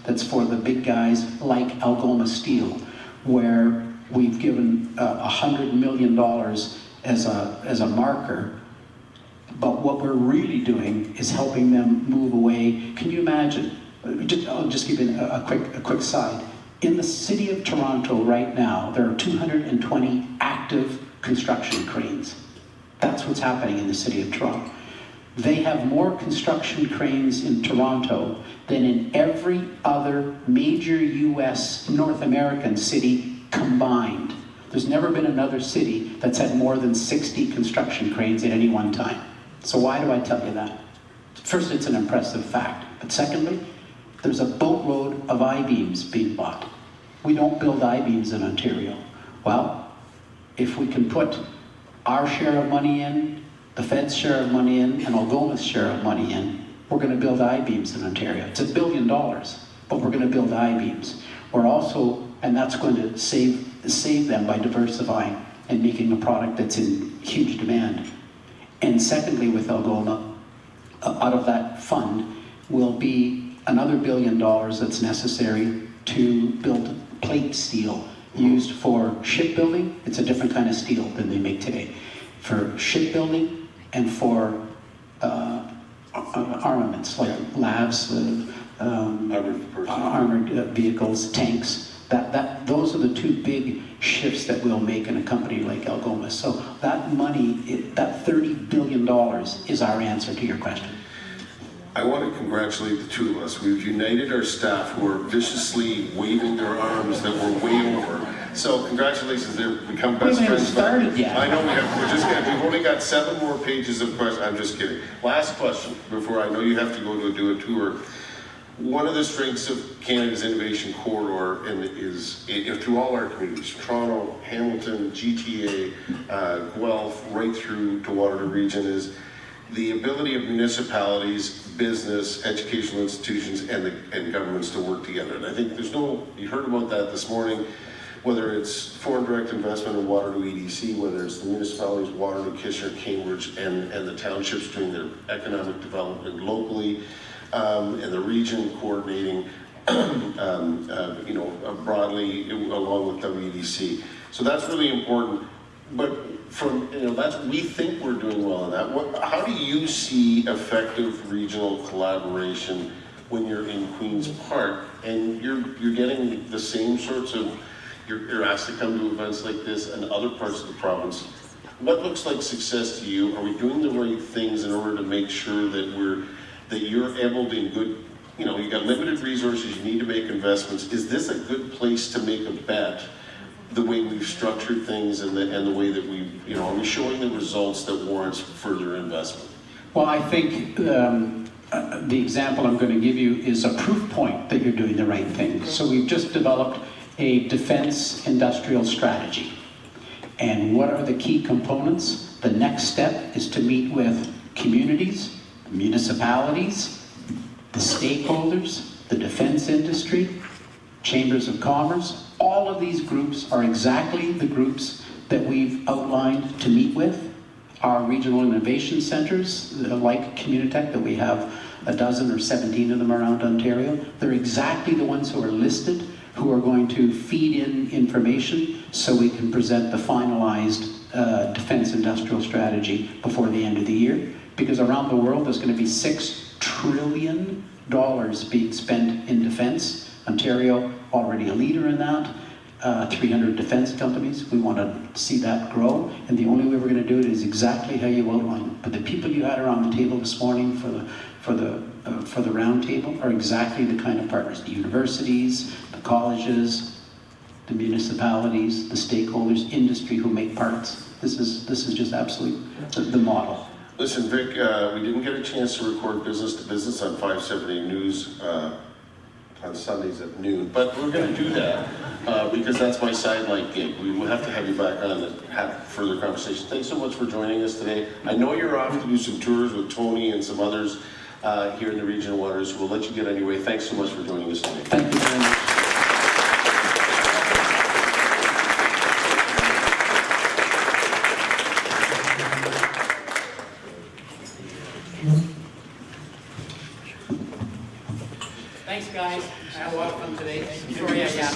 that's for the big guys like Algoma Steel, where we've given $100 million as a marker. But what we're really doing is helping them move away. Can you imagine? I'll just give you a quick side. In the city of Toronto right now, there are 220 active construction cranes. That's what's happening in the city of Toronto. They have more construction cranes in Toronto than in every other major US North American city combined. There's never been another city that's had more than 60 construction cranes at any one time. So why do I tell you that? First, it's an impressive fact. But secondly, there's a boatload of I-beams being bought. We don't build I-beams in Ontario. Well, if we can put our share of money in, the Fed's share of money in, and Algoma's share of money in, we're going to build I-beams in Ontario. It's $1 billion, but we're going to build I-beams. We're also, and that's going to save them by diversifying and making a product that's in huge demand. And secondly, with Algoma, out of that fund will be another $1 billion that's necessary to build plate steel used for shipbuilding. It's a different kind of steel than they make today. For shipbuilding and for armaments, like labs, armored vehicles, tanks. Those are the two big shifts that we'll make in a company like Algoma. So that money, that $30 billion is our answer to your question. I want to congratulate the two of us. We've united our staff who are viciously waving their arms that we're way over. So congratulations, they've become best We haven't friends. started yet. I know we have. We've only got 7 more pages of questions. I'm just kidding. Last question before I know you have to go to do a tour. One of the strengths of Canada's Innovation Corridor is through all our communities, Toronto, Hamilton, GTA, Guelph, right through to Waterloo Region, is the ability of municipalities, business, educational institutions, and governments to work together. And I think you heard about that this morning, whether it's foreign direct investment in Waterloo EDC, whether it's the municipalities, Waterloo, Kitchener, Cambridge, and the townships doing their economic development locally, and the region coordinating, broadly along with WEDC. So that's really important. But we think we're doing well in that. How do you see effective regional collaboration when you're in Queen's Park and you're getting the same sorts of, you're asked to come to events like this and other parts of the province? What looks like success to you? Are we doing the right things in order to make sure that you're able to you got limited resources, you need to make investments. Is this a good place to make a bet? The way we've structured things and the way that are we showing the results that warrants further investment? Well, I think the example I'm going to give you is a proof point that you're doing the right thing. So we've just developed a defense industrial strategy. And what are the key components? The next step is to meet with communities, municipalities, the stakeholders, the defense industry, chambers of commerce. All of these groups are exactly the groups that we've outlined to meet with. Our regional innovation centers, like Communitech, that we have a dozen or 17 of them around Ontario, they're exactly the ones who are listed, who are going to feed in information so we can present the finalized defense industrial strategy before the end of the year. Because around the world, there's going to be $6 trillion being spent in defense. Ontario, already a leader in that. 300 defense companies. We want to see that grow, and the only way we're going to do it is exactly how you outlined. But the people you had around the table this morning for the round table are exactly the kind of partners: the universities, the colleges, the municipalities, the stakeholders, industry who make parts. This is just absolutely the model. Listen, Vic, we didn't get a chance to record Business to Business on 570 News on Sundays at noon, but we're going to do that because that's my sidelight gig. We will have to have you back on and have further conversation. Thanks so much for joining us today. I know you're off to do some tours with Tony and some others here in the Regional Waters. We'll let you get anyway. Thanks so much for joining us today. Thank you very much. Thanks, guys. Welcome today. Victoria Yap.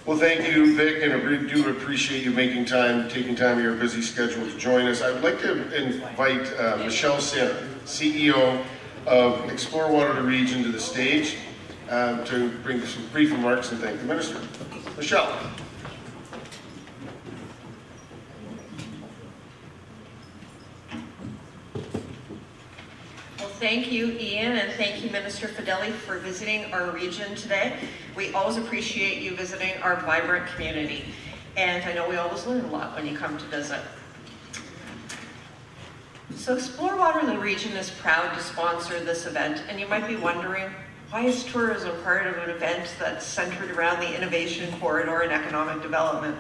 Well, thank you, Vic, and I really do appreciate you taking time out of your busy schedule to join us. I would like to invite Michelle Sin, CEO of Explore Waterloo Region, to the stage to bring some brief remarks and thank the Minister. Michelle. Thank you, Ian, and thank you, Minister Fedeli, for visiting our region today. We always appreciate you visiting our vibrant community, and I know we always learn a lot when you come to visit. So Explore Waterloo Region is proud to sponsor this event, and you might be wondering, why is tourism part of an event that's centered around the innovation corridor and economic development?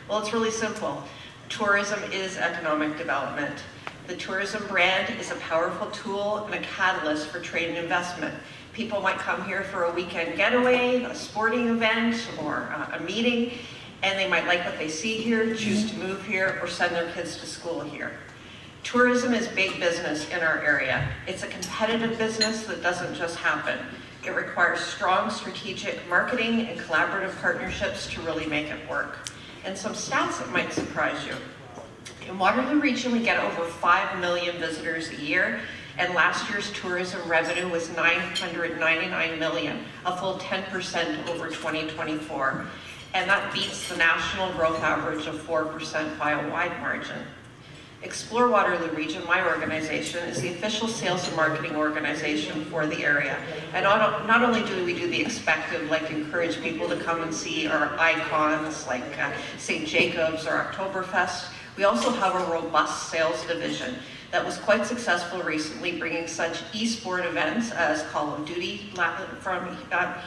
Well, it's really simple. Tourism is economic development. The tourism brand is a powerful tool and a catalyst for trade and investment. People might come here for a weekend getaway, a sporting event, or a meeting, and they might like what they see here, choose to move here, or send their kids to school here. Tourism is big business in our area. It's a competitive business that doesn't just happen. It requires strong strategic marketing and collaborative partnerships to really make it work. And some stats that might surprise you. In Waterloo Region, we get over 5 million visitors a year, and last year's tourism revenue was $999 million, a full 10% over 2024. And that beats the national growth average of 4% by a wide margin. Explore Waterloo Region, my organization, is the official sales and marketing organization for the area. And not only do we do the expected, like encourage people to come and see our icons like St. Jacobs or Oktoberfest, we also have a robust sales division that was quite successful recently, bringing such e-sport events as Call of Duty from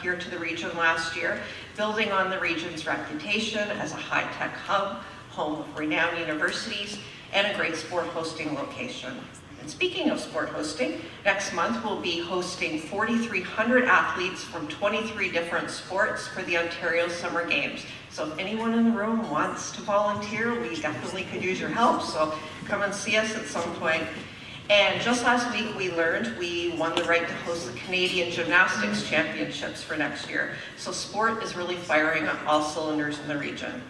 here to the region last year, building on the region's reputation as a high-tech hub, home of renowned universities, and a great sport hosting location. And speaking of sport hosting, next month we'll be hosting 4,300 athletes from 23 different sports for the Ontario Summer Games. So if anyone in the room wants to volunteer, we definitely could use your help. So come and see us at some point. And just last week we learned we won the right to host the Canadian Gymnastics Championships for next year. So sport is really firing on all cylinders in the region.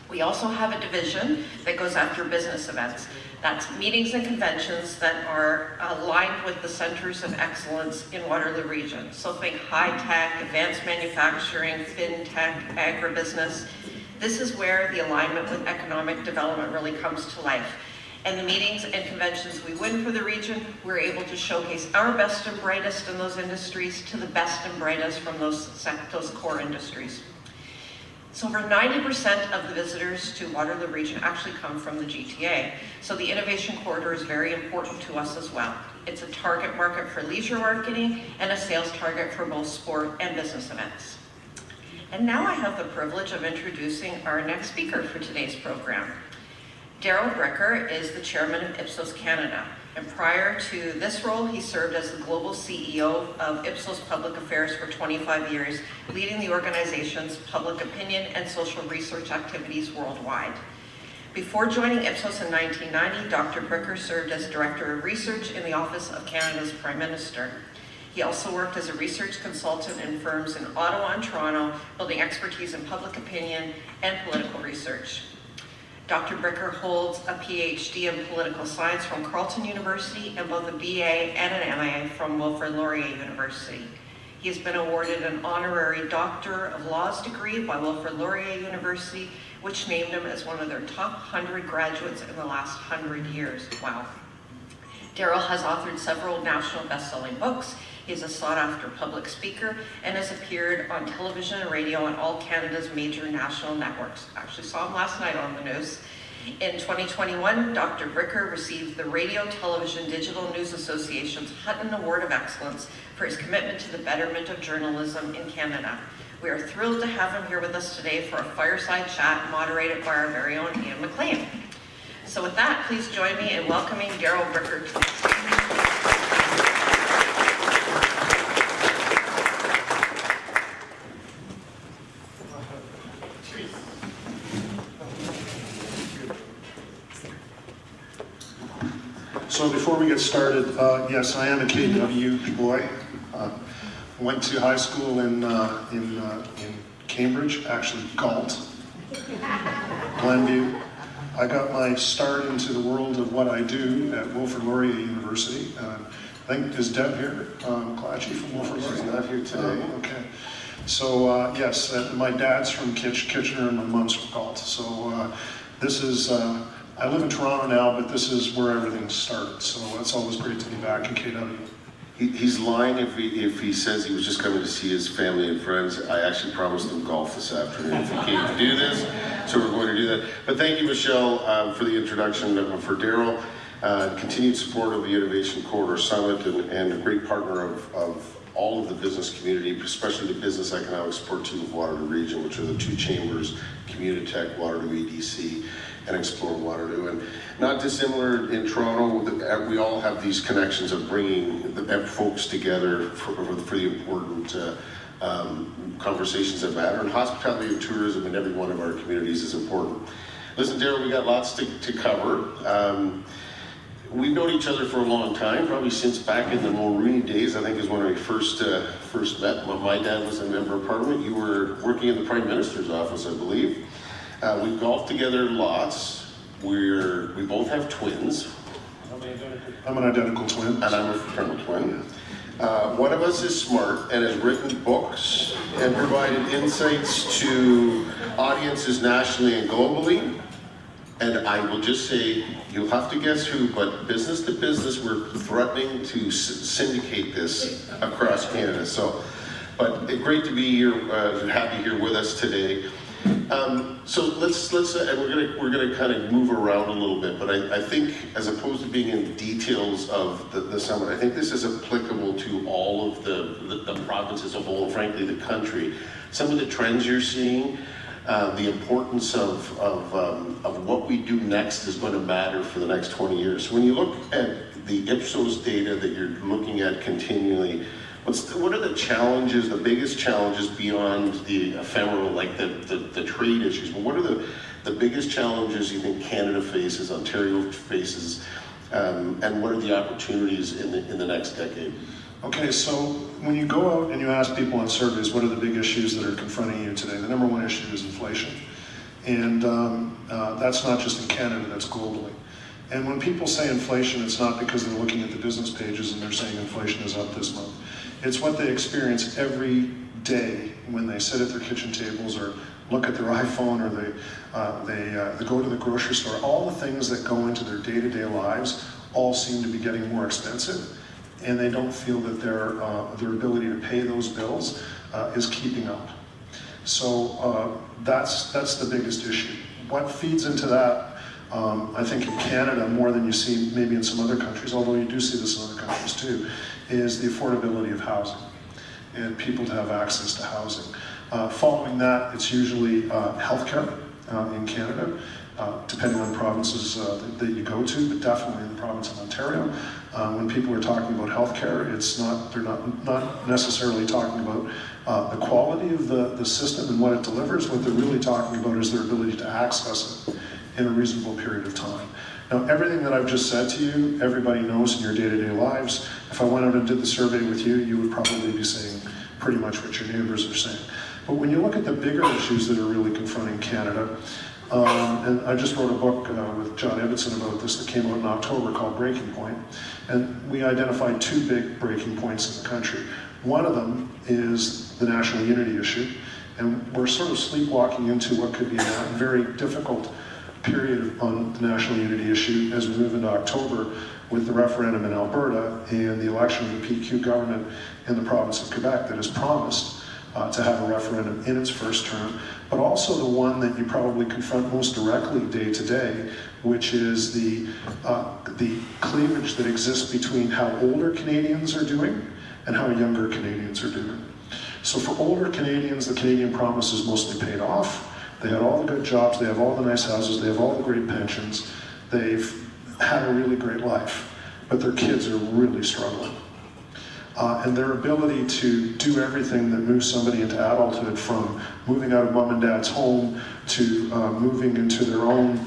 We also have a division that goes after business events. That's meetings and conventions that are aligned with the centers of excellence in Waterloo Region. So think high-tech, advanced manufacturing, fintech, agribusiness. This is where the alignment with economic development really comes to life. And the meetings and conventions we win for the region, we're able to showcase our best and brightest in those industries to the best and brightest from those core industries. So over 90% of the visitors to Waterloo Region actually come from the GTA. So the innovation corridor is very important to us as well. It's a target market for leisure marketing and a sales target for both sport and business events. And now I have the privilege of introducing our next speaker for today's program. Darrell Bricker is the chairman of Ipsos Canada. And prior to this role, he served as the global CEO of Ipsos Public Affairs for 25 years, leading the organization's public opinion and social research activities worldwide. Before joining Ipsos in 1990, Dr. Bricker served as Director of Research in the Office of Canada's Prime Minister. He also worked as a research consultant in firms in Ottawa and Toronto, building expertise in public opinion and political research. Dr. Bricker holds a PhD in political science from Carleton University and both a BA and an MA from Wilfrid Laurier University. He has been awarded an honorary Doctor of Laws degree by Wilfrid Laurier University, which named him as one of their top 100 graduates in the last 100 years. Wow. Daryl has authored several national best-selling books. He is a sought-after public speaker and has appeared on television and radio on all Canada's major national networks. I actually saw him last night on the news. In 2021, Dr. Bricker received the Radio Television Digital News Association's Hutton Award of Excellence for his commitment to the betterment of journalism in Canada. We are thrilled to have him here with us today for a fireside chat moderated by our very own Ian McLean. So with that, please join me in welcoming Daryl Bricker to the stage. So before we get started, yes, I am a KW boy. Went to high school in Cambridge, actually Galt, Glenview. I got my start into the world of what I do at Wilfrid Laurier University. I think, is Deb here? Clatchy from Wilfrid Laurier? She's not here today. Okay. So yes, my dad's from Kitchener and my mom's from Galt. So this is, I live in Toronto now, but this is where everything started. So it's always great to be back in KW. He's lying if he says he was just coming to see his family and friends. I actually promised him golf this afternoon if he came to do this, so we're going to do that. But thank you, Michelle, for the introduction, for Daryl, continued support of the Innovation Corridor Summit, and a great partner of all of the business community, especially the Business Economic Support Team of Waterloo Region, which are the two chambers, Communitech, Waterloo EDC, and Explore Waterloo. And not dissimilar in Toronto, we all have these connections of bringing the folks together for the important conversations that matter. And hospitality and tourism in every one of our communities is important. Listen, Daryl, we got lots to cover. We've known each other for a long time, probably since back in the Mulrooney days, I think is when we first met. My dad was a member of Parliament. You were working in the Prime Minister's office, I believe. We've golfed together lots. We both have twins. I'm an identical twin. And I'm a fraternal twin. One of us is smart and has written books and provided insights to audiences nationally and globally. And I will just say, you'll have to guess who, but business to business, we're threatening to syndicate this across Canada. So, but great to be here, to have you here with us today. So let's and we're gonna kind of move around a little bit, but I think as opposed to being in details of the summit, I think this is applicable to all of the province as a whole, and frankly the country. Some of the trends you're seeing, the importance of what we do next is going to matter for the next 20 years. So when you look at the Ipsos data that you're looking at continually, what are the challenges, the biggest challenges beyond the ephemeral, like the trade issues, but what are the biggest challenges you think Canada faces, Ontario faces, and what are the opportunities in the next decade? Okay, so when you go out and you ask people on surveys, what are the big issues that are confronting you today? The number one issue is inflation. And that's not just in Canada, that's globally. And when people say inflation, it's not because they're looking at the business pages and they're saying inflation is up this month. It's what they experience every day when they sit at their kitchen tables or look at their iPhone, or they go to the grocery store. All the things that go into their day-to-day lives all seem to be getting more expensive, and they don't feel that their ability to pay those bills is keeping up. So that's the biggest issue. What feeds into that, I think in Canada more than you see maybe in some other countries, although you do see this in other countries too, is the affordability of housing and people to have access to housing. Following that, it's usually healthcare in Canada, depending on provinces that you go to, but definitely in the province of Ontario. When people are talking about healthcare, they're not necessarily talking about the quality of the system and what it delivers. What they're really talking about is their ability to access it in a reasonable period of time. Now, everything that I've just said to you, everybody knows in your day-to-day lives. If I went out and did the survey with you, you would probably be saying pretty much what your neighbors are saying. But when you look at the bigger issues that are really confronting Canada, And I just wrote a book with John Evanson about this that came out in October called Breaking Point. And we identified 2 big breaking points in the country. One of them is the national unity issue. And we're sort of sleepwalking into what could be a very difficult period on the national unity issue as we move into October with the referendum in Alberta and the election of the PQ government in the province of Quebec that has promised to have a referendum in its first term, but also the one that you probably confront most directly day to day, which is the cleavage that exists between how older Canadians are doing and how younger Canadians are doing. So for older Canadians, the Canadian Promise is mostly paid off. They had all the good jobs, they have all the nice houses, they have all the great pensions, they've had a really great life, but their kids are really struggling. And their ability to do everything that moves somebody into adulthood, from moving out of mom and dad's home to moving into their own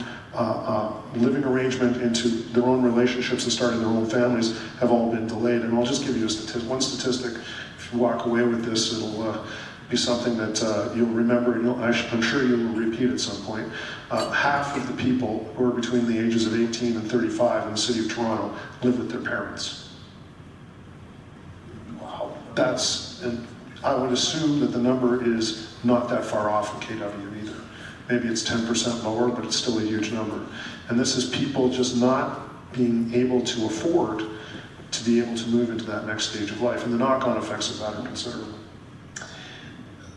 living arrangement, into their own relationships and starting their own families, have all been delayed. And I'll just give you one statistic. If you walk away with this, it'll be something that you'll remember, and I'm sure you will repeat at some point. Half of the people who are between the ages of 18 and 35 in the city of Toronto live with their parents. And I would assume that the number is not that far off in KW either. Maybe it's 10% lower, but it's still a huge number. And this is people just not being able to afford to be able to move into that next stage of life. And the knock-on effects of that are considerable.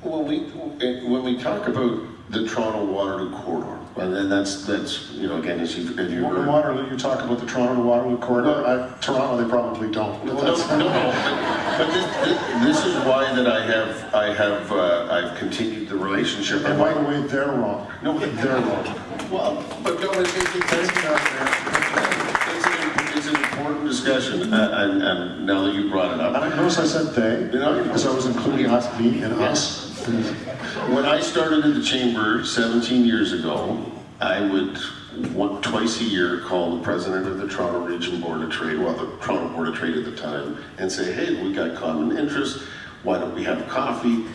Well, when we talk about the Toronto-Waterloo corridor, and that's again, as you've In heard. Waterloo, you talk about the Toronto to Waterloo corridor. Toronto, they probably don't. No, but this is why that I've continued the relationship. And by the way, they're wrong. No, They're wrong. well, but no, it's an important discussion, and now that you brought it up. Notice I said they, because I was including us, me, and us. When I started in the chamber 17 years ago, I would twice a year call the president of the Toronto Region Board of Trade, well, the Toronto Board of Trade at the time, and say, hey, we got common interest, why don't we have a coffee?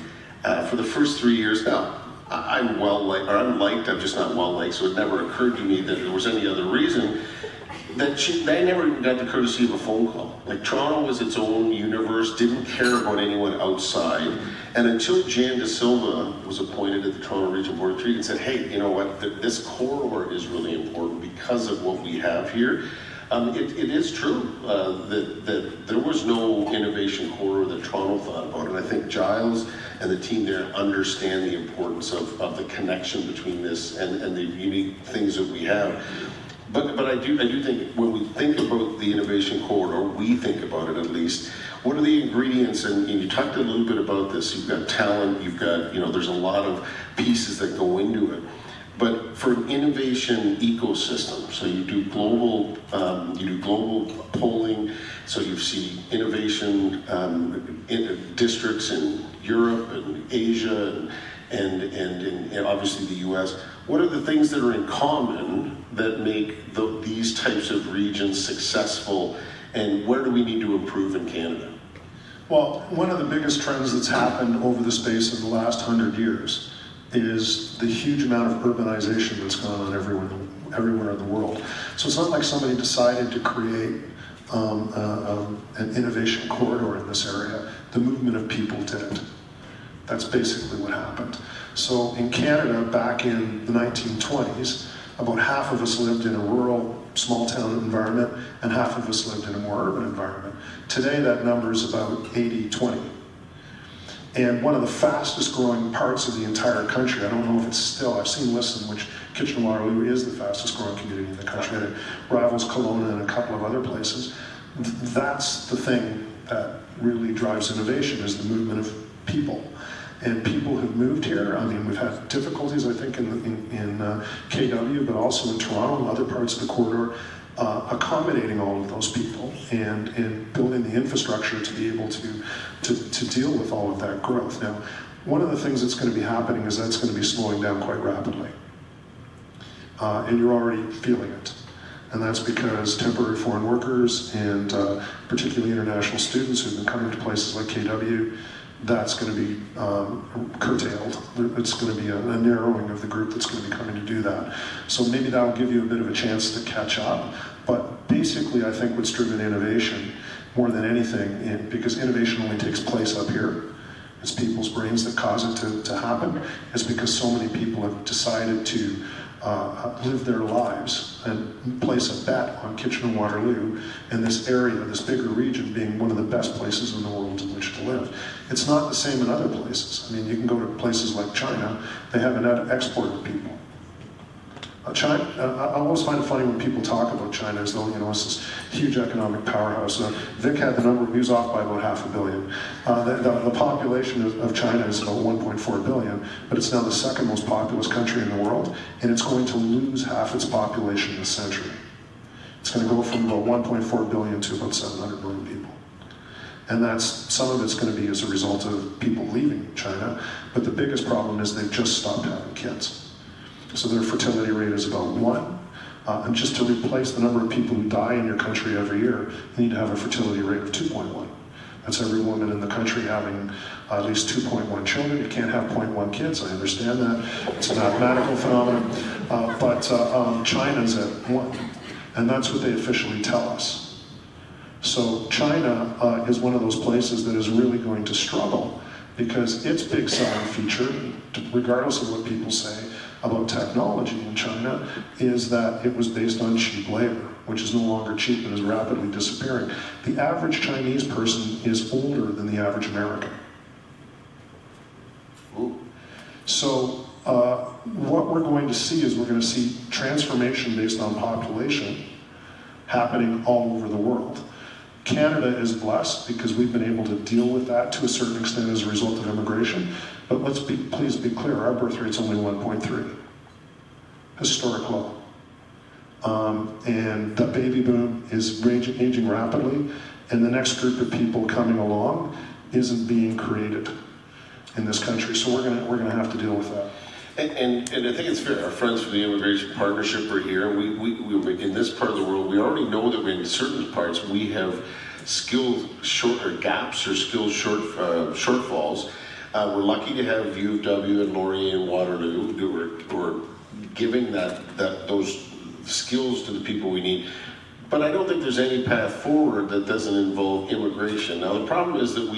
For the first 3 years, now, I'm liked, I'm just not well liked, so it never occurred to me that there was any other reason that they never even got the courtesy of a phone call. Like, Toronto was its own universe, didn't care about anyone outside. And until Jan De Silva was appointed at the Toronto Region Board of Trade and said, hey, you know what, this corridor is really important because of what we have here. It is true that there was no innovation corridor that Toronto thought about. And I think Giles and the team there understand the importance of the connection between this and the unique things that we have. But I do think when we think about the innovation corridor, we think about it at least, what are the ingredients? And you talked a little bit about this. You've got talent, you've got, there's a lot of pieces that go into it. But for an innovation ecosystem, so you do global polling, so you see innovation in districts in Europe and Asia and obviously the US. What are the things that are in common that make these types of regions successful, and where do we need to improve in Canada? Well, one of the biggest trends that's happened over the space of the last 100 years is the huge amount of urbanization that's gone on everywhere in the world. So it's not like somebody decided to create an innovation corridor in this area. The movement of people did it. That's basically what happened. So in Canada, back in the 1920s, about half of us lived in a rural, small town environment, and half of us lived in a more urban environment. Today, that number is about 80-20. And one of the fastest growing parts of the entire country, I don't know if it's still, I've seen lists in which Kitchener-Waterloo is the fastest growing community in the country, and it rivals Kelowna and a couple of other places. That's the thing that really drives innovation, is the movement of people. And people have moved here. I mean, we've had difficulties, I think, in KW, but also in Toronto and other parts of the corridor, accommodating all of those people and building the infrastructure to be able to deal with all of that growth. Now, one of the things that's going to be happening is that's going to be slowing down quite rapidly. And you're already feeling it. And that's because temporary foreign workers and particularly international students who've been coming to places like KW that's going to be curtailed. It's going to be a narrowing of the group that's going to be coming to do that. So maybe that'll give you a bit of a chance to catch up. But basically, I think what's driven innovation more than anything, because innovation only takes place up here, it's people's brains that cause it to happen, is because so many people have decided to live their lives and place a bet on Kitchener-Waterloo and this area, this bigger region, being one of the best places in the world in which to live. It's not the same in other places. I mean, you can go to places like China, they have an export of people. China, I always find it funny when people talk about China as though, you know, it's this huge economic powerhouse. Vic had the number, he was off by about 500 million. The population of China is about 1.4 billion, but it's now the second most populous country in the world, and it's going to lose half its population this century. It's going to go from about 1.4 billion to about 700 million people. And that's, some of it's going to be as a result of people leaving China, but the biggest problem is they've just stopped having kids. So their fertility rate is about 1. And just to replace the number of people who die in your country every year, you need to have a fertility rate of 2.1. That's every woman in the country having at least 2.1 children. You can't have 0.1 kids, I understand that. It's a mathematical phenomenon. But China's at 1. And that's what they officially tell us. So China is one of those places that is really going to struggle, because its big selling feature, regardless of what people say about technology in China, is that it was based on cheap labor, which is no longer cheap and is rapidly disappearing. The average Chinese person is older than the average American. Ooh. So what we're going to see is we're going to see transformation based on population happening all over the world. Canada is blessed because we've been able to deal with that to a certain extent as a result of immigration. But please be clear, our birth rate's only 1.3. Historic low. And the baby boom is aging rapidly, and the next group of people coming along isn't being created in this country. So we're gonna have to deal with that. And I think it's fair. Our friends from the Immigration Partnership are here. We in this part of the world, we already know that in certain parts we have skill gaps or skill shortfalls. We're lucky to have U of W and Laurier and Waterloo who are giving those skills to the people we need. But I don't think there's any path forward that doesn't involve immigration. Now the problem is that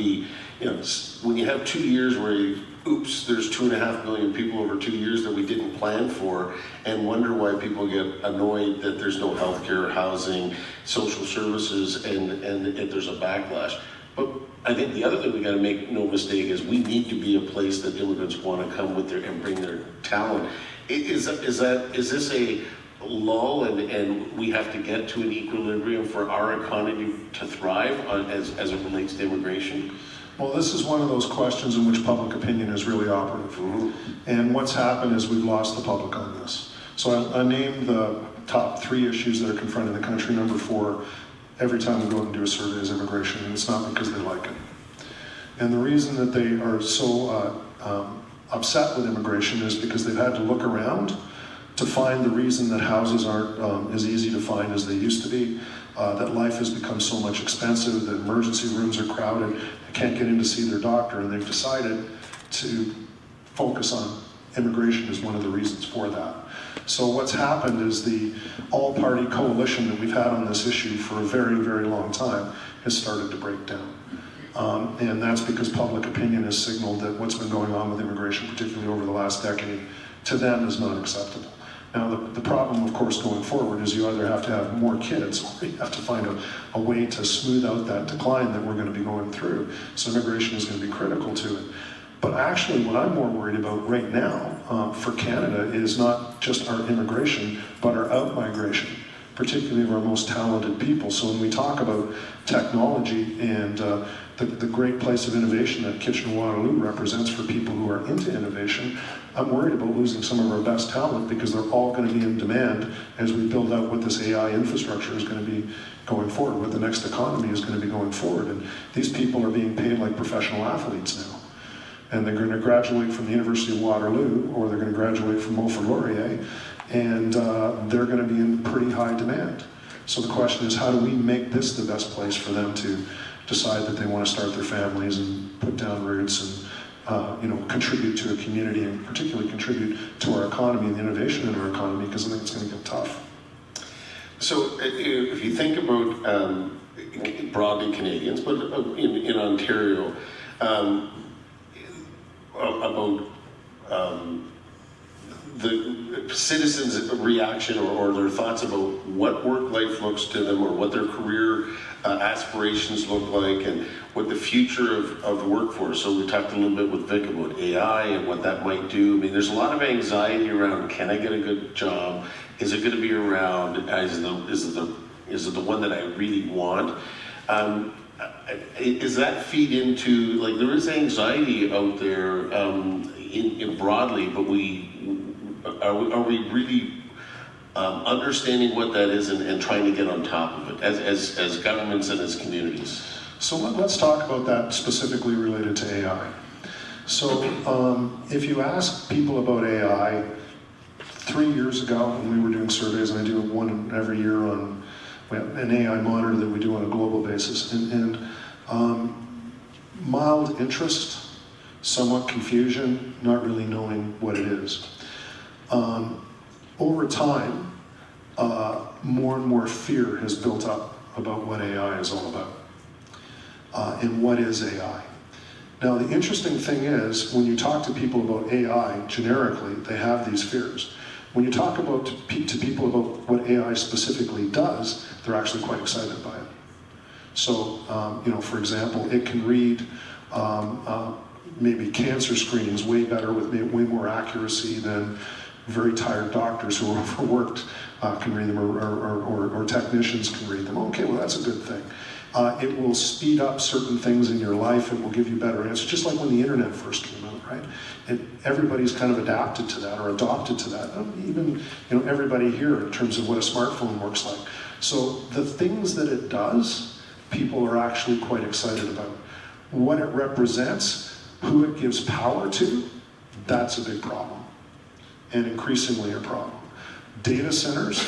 when you have 2 years where there's 2.5 million people over 2 years that we didn't plan for, and wonder why people get annoyed that there's no healthcare, housing, social services, and there's a backlash. But I think the other thing we got to make no mistake is we need to be a place that immigrants want to come with and bring their talent. Is this a lull, and we have to get to an equilibrium for our economy to thrive as it relates to immigration? Well, this is one of those questions in which public opinion is really operative. Mm-hmm. And what's happened is we've lost the public on this. So I named the top 3 issues that are confronting the country. Number 4, every time we go out and do a survey, is immigration, and it's not because they like it. And the reason that they are so upset with immigration is because they've had to look around to find the reason that houses aren't as easy to find as they used to be, that life has become so much expensive, that emergency rooms are crowded, they can't get in to see their doctor, and they've decided to focus on immigration as one of the reasons for that. So what's happened is the all-party coalition that we've had on this issue for a very, very long time has started to break down. And that's because public opinion has signaled that what's been going on with immigration, particularly over the last decade, to them is not acceptable. Now, the problem, of course, going forward is you either have to have more kids or you have to find a way to smooth out that decline that we're going to be going through. So immigration is going to be critical to it. But actually, what I'm more worried about right now for Canada is not just our immigration, but our out-migration, particularly of our most talented people. So when we talk about technology and the great place of innovation that Kitchener-Waterloo represents for people who are into innovation, I'm worried about losing some of our best talent because they're all going to be in demand as we build out what this AI infrastructure is going to be going forward, what the next economy is going to be going forward. And these people are being paid like professional athletes now. And they're going to graduate from the University of Waterloo, or they're going to graduate from Wilfrid Laurier, and they're going to be in pretty high demand. So the question is, how do we make this the best place for them to decide that they want to start their families and put down roots and contribute to a community, and particularly contribute to our economy and the innovation in our economy, because I think it's going to get tough. So if you think about broadly Canadians, but in Ontario, about the citizens' reaction or their thoughts about what work life looks to them, or what their career aspirations look like, and what the future of the workforce. So we talked a little bit with Vic about AI and what that might do. I mean, there's a lot of anxiety around, can I get a good job? Is it going to be around? Is it the one that I really want? Is that feed into, like, there is anxiety out there in broadly, but are we really understanding what that is and trying to get on top of it as governments and as communities? So let's talk about that specifically related to AI. So if you ask people about AI, 3 years ago when we were doing surveys, and I do one every year on an AI monitor that we do on a global basis, and mild interest, somewhat confusion, not really knowing what it is. Over time, more and more fear has built up about what AI is all about. And what is AI? Now, the interesting thing is, when you talk to people about AI generically, they have these fears. When you talk to people about what AI specifically does, they're actually quite excited by it. So, for example, it can read maybe cancer screenings way better with way more accuracy than very tired doctors who are overworked can read them, or technicians can read them. Okay, well, that's a good thing. It will speed up certain things in your life. It will give you better answers, just like when the internet first came out, right? Everybody's kind of adapted to that, or adopted to that. Even everybody here, in terms of what a smartphone works like. So the things that it does, people are actually quite excited about. What it represents, who it gives power to, that's a big problem, and increasingly a problem. Data centers,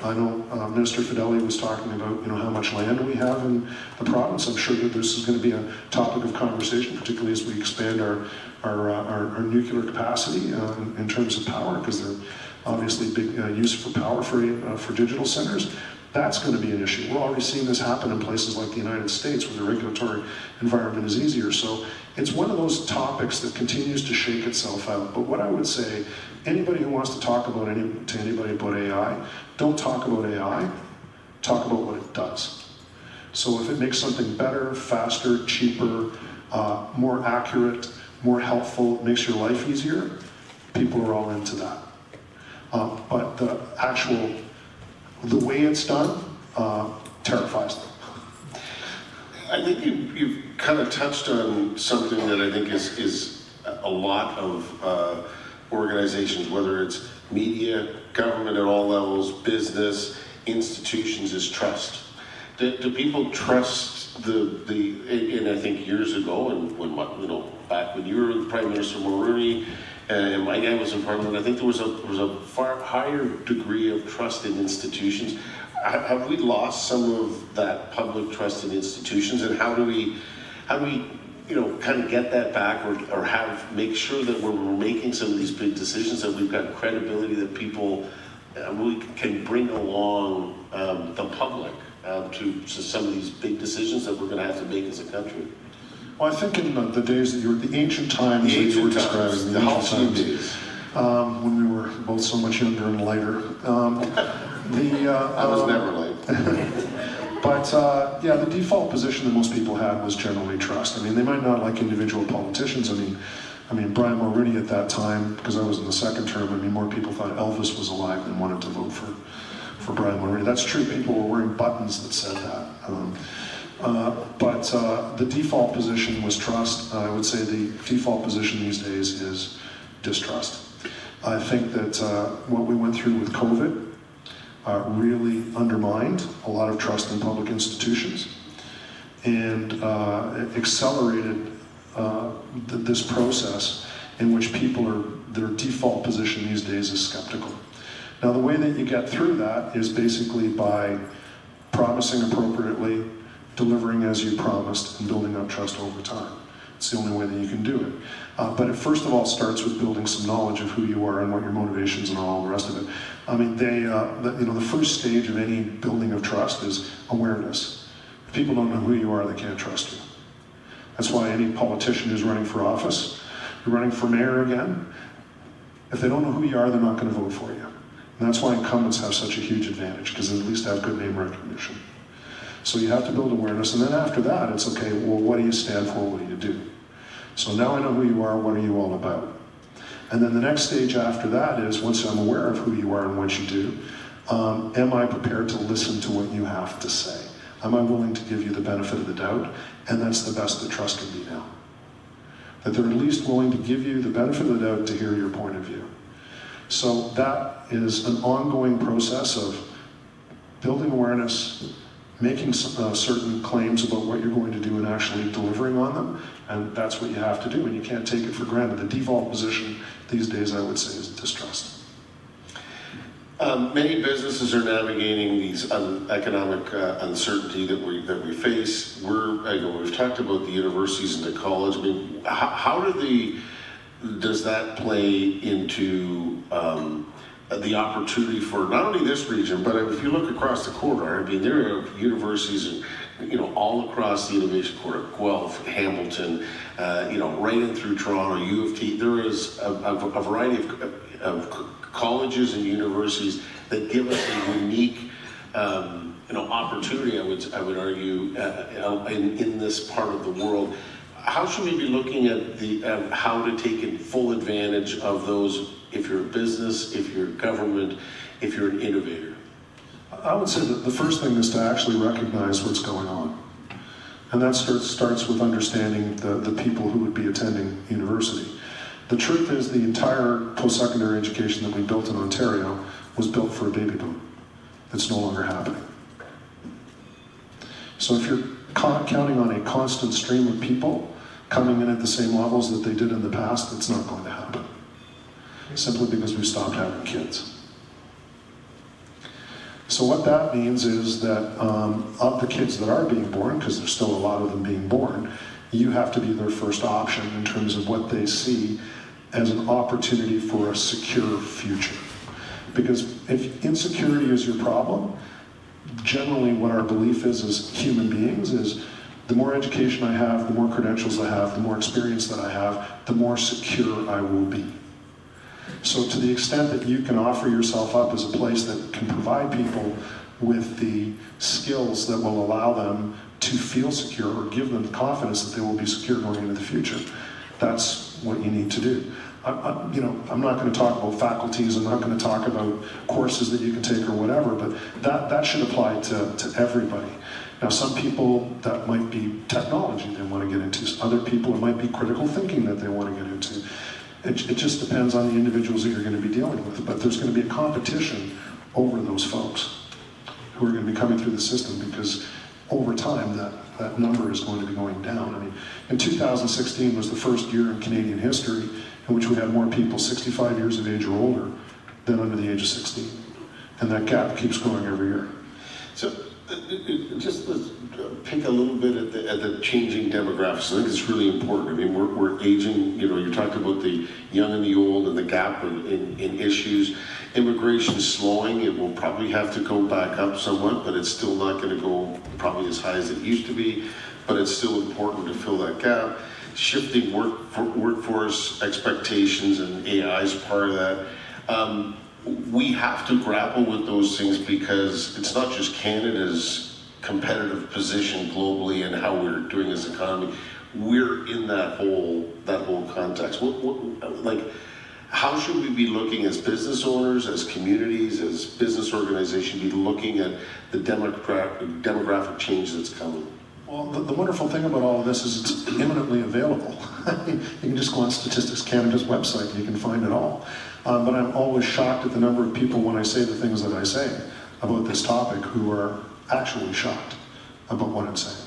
I know Minister Fedeli was talking about how much land we have in the province. I'm sure that this is going to be a topic of conversation, particularly as we expand our nuclear capacity in terms of power, because they're obviously big use for power for digital centers. That's going to be an issue. We're already seeing this happen in places like the United States, where the regulatory environment is easier. So it's one of those topics that continues to shake itself out. But what I would say, anybody who wants to talk to anybody about AI, don't talk about AI, talk about what it does. So if it makes something better, faster, cheaper, more accurate, more helpful, makes your life easier, people are all into that. But the way it's done terrifies them. I think you've kind of touched on something that I think is a lot of organizations, whether it's media, government at all levels, business, institutions, is trust. Do people trust and I think years ago, and back when you were Prime Minister Mulroney, and my guy was in Parliament, I think there was a far higher degree of trust in institutions. Have we lost some of that public trust in institutions, and how do we kind of get that back, or make sure that when we're making some of these big decisions, that we've got credibility, that people we can bring along the public to some of these big decisions that we're going to have to make as a country? Well, I think in the days the ancient times that you were describing, the halcyon days, when we were both so much younger and lighter. I was never late. But the default position that most people had was generally trust. I mean, they might not like individual politicians. I mean, Brian Mulroney at that time, because I was in the second term, more people thought Elvis was alive than wanted to vote for Brian Mulroney. That's true. People were wearing buttons that said that. But the default position was trust. I would say the default position these days is distrust. I think that what we went through with COVID really undermined a lot of trust in public institutions, and accelerated this process in which their default position these days is skeptical. Now, the way that you get through that is basically by promising appropriately, delivering as you promised, and building up trust over time. It's the only way that you can do it. But it first of all starts with building some knowledge of who you are and what your motivations and all the rest of it. I mean, the first stage of any building of trust is awareness. If people don't know who you are, they can't trust you. That's why any politician who's running for office, you're running for mayor again, if they don't know who you are, they're not going to vote for you. And that's why incumbents have such a huge advantage, because they at least have good name recognition. So you have to build awareness, and then after that, it's okay, well, what do you stand for, what do you do? So now I know who you are, what are you all about? And then the next stage after that is, once I'm aware of who you are and what you do, am I prepared to listen to what you have to say? Am I willing to give you the benefit of the doubt? And that's the best that trust can be now. That they're at least willing to give you the benefit of the doubt to hear your point of view. So that is an ongoing process of building awareness, making certain claims about what you're going to do and actually delivering on them, and that's what you have to do, and you can't take it for granted. The default position these days, I would say, is distrust. Many businesses are navigating these economic uncertainty that we face. We've talked about the universities and the college. I mean, how does that play into the opportunity for not only this region, but if you look across the corridor, I mean, there are universities, all across the Innovation Corridor, Guelph, Hamilton, right in through Toronto, U of T. There is a variety of colleges and universities that give us a unique, opportunity. I would argue in this part of the world. How should we be looking at how to take in full advantage of those? If you're a business, if you're a government, if you're an innovator? I would say that the first thing is to actually recognize what's going on. And that starts with understanding the people who would be attending university. The truth is the entire post-secondary education that we built in Ontario was built for a baby boom. That's no longer happening. So if you're counting on a constant stream of people coming in at the same levels that they did in the past, it's not going to happen. Simply because we stopped having kids. So what that means is that of the kids that are being born, because there's still a lot of them being born, you have to be their first option in terms of what they see as an opportunity for a secure future. Because if insecurity is your problem, generally what our belief is as human beings is the more education I have, the more credentials I have, the more experience that I have, the more secure I will be. So to the extent that you can offer yourself up as a place that can provide people with the skills that will allow them to feel secure or give them the confidence that they will be secure going into the future, that's what you need to do. I'm not going to talk about faculties, I'm not going to talk about courses that you can take or whatever, but that should apply to everybody. Now, some people, that might be technology they want to get into. Other people, it might be critical thinking that they want to get into. It just depends on the individuals that you're going to be dealing with, but there's going to be a competition over those folks who are going to be coming through the system, because over time that number is going to be going down. I mean, in 2016 was the first year in Canadian history in which we had more people 65 years of age or older than under the age of 16. And that gap keeps growing every year. So just let's pick a little bit at the changing demographics. I think it's really important. I mean, we're aging, you talked about the young and the old and the gap in issues. Immigration slowing, it will probably have to go back up somewhat, but it's still not going to go probably as high as it used to be, but it's still important to fill that gap. Shifting workforce expectations, and AI is part of that. We have to grapple with those things because it's not just Canada's competitive position globally and how we're doing as an economy. We're in that whole context. How should we be looking as business owners, as communities, as business organizations, be looking at the demographic change that's coming? Well, the wonderful thing about all of this is it's imminently available. You can just go on Statistics Canada's website and you can find it all. But I'm always shocked at the number of people when I say the things that I say about this topic who are actually shocked about what I'm saying.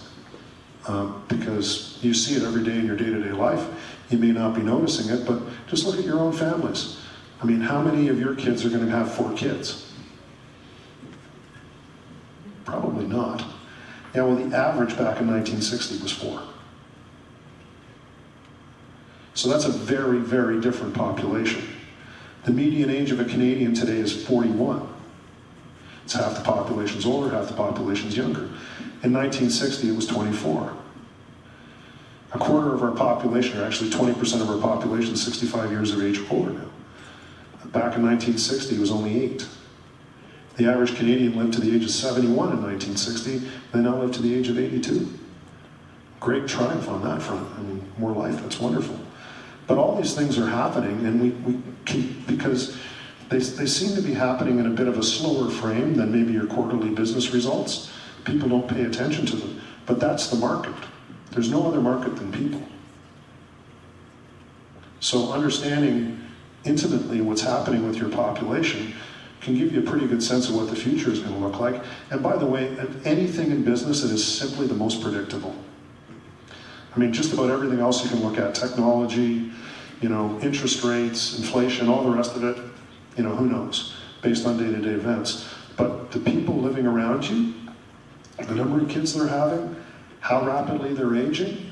Because you see it every day in your day-to-day life. You may not be noticing it, but just look at your own families. I mean, how many of your kids are going to have 4 kids? Probably not. Yeah, well, the average back in 1960 was 4. So that's a very, very different population. The median age of a Canadian today is 41. It's half the population's older, half the population's younger. In 1960, it was 24. A quarter of our population, or actually 20% of our population, is 65 years of age or older now. Back in 1960, it was only 8. The average Canadian lived to the age of 71 in 1960. They now live to the age of 82. Great triumph on that front. I mean, more life, that's wonderful. But all these things are happening, and we keep, because they seem to be happening in a bit of a slower frame than maybe your quarterly business results. People don't pay attention to them. But that's the market. There's no other market than people. So understanding intimately what's happening with your population can give you a pretty good sense of what the future is going to look like. And by the way, anything in business that is simply the most predictable. I mean, just about everything else you can look at, technology, interest rates, inflation, all the rest of it, who knows, based on day-to-day events. But the people living around you, the number of kids they're having, how rapidly they're aging,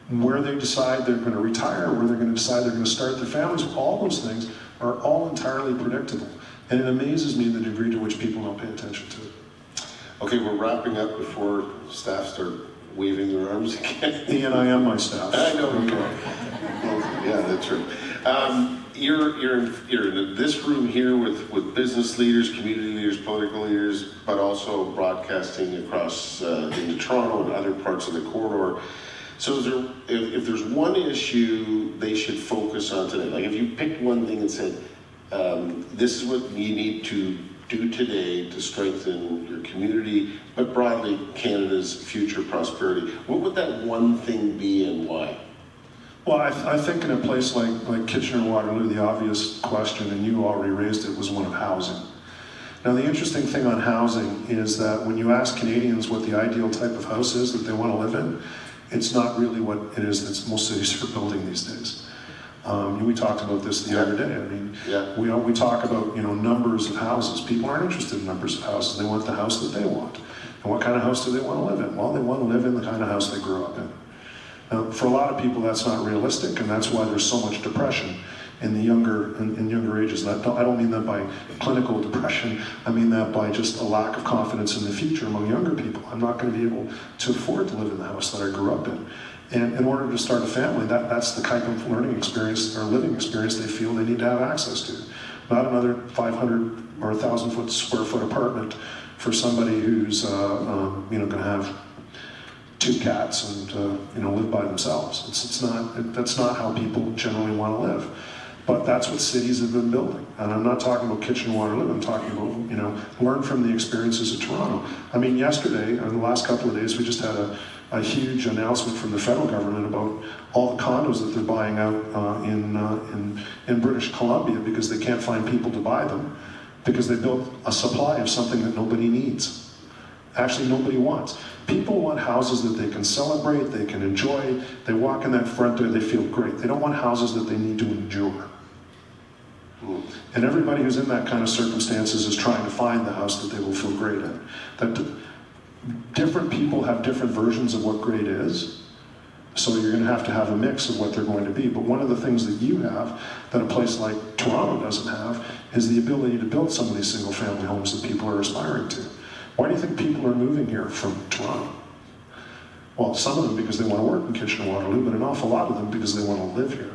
where they decide they're going to retire, where they're going to decide they're going to start their families, all those things are all entirely predictable. And it amazes me the degree to which people don't pay attention to it. Okay, we're wrapping up before staff start waving their arms again. Ian, I am my staff. I know you are. Yeah, that's right. You're in this room here with business leaders, community leaders, political leaders, but also broadcasting across into Toronto and other parts of the corridor. So if there's one issue they should focus on today, like if you picked one thing and said, this is what you need to do today to strengthen your community, but broadly Canada's future prosperity, what would that one thing be and why? Well, I think in a place like Kitchener-Waterloo, the obvious question, and you already raised it, was one of housing. Now, the interesting thing on housing is that when you ask Canadians what the ideal type of house is that they want to live in, it's not really what it is that most cities are building these days. We talked about this the other day. I mean, we talk about numbers of houses. People aren't interested in numbers of houses. They want the house that they want. And what kind of house do they want to live in? Well, they want to live in the kind of house they grew up in. For a lot of people, that's not realistic, and that's why there's so much depression in the younger ages. And I don't mean that by clinical depression. I mean that by just a lack of confidence in the future among younger people. I'm not going to be able to afford to live in the house that I grew up in. And in order to start a family, that's the type of learning experience or living experience they feel they need to have access to. Not another 500 or 1,000 square foot apartment for somebody who's going to have 2 cats and live by themselves. That's not how people generally want to live. But that's what cities have been building. And I'm not talking about Kitchener-Waterloo, I'm talking about, learn from the experiences of Toronto. I mean, yesterday, or the last couple of days, we just had a huge announcement from the federal government about all the condos that they're buying out in British Columbia because they can't find people to buy them, because they built a supply of something that nobody needs. Actually, nobody wants. People want houses that they can celebrate, they can enjoy. They walk in that front door, they feel great. They don't want houses that they need to endure. And everybody who's in that kind of circumstances is trying to find the house that they will feel great in. That different people have different versions of what great is, so you're going to have a mix of what they're going to be. But one of the things that you have that a place like Toronto doesn't have is the ability to build some of these single-family homes that people are aspiring to. Why do you think people are moving here from Toronto? Well, some of them because they want to work in Kitchener-Waterloo, but an awful lot of them because they want to live here.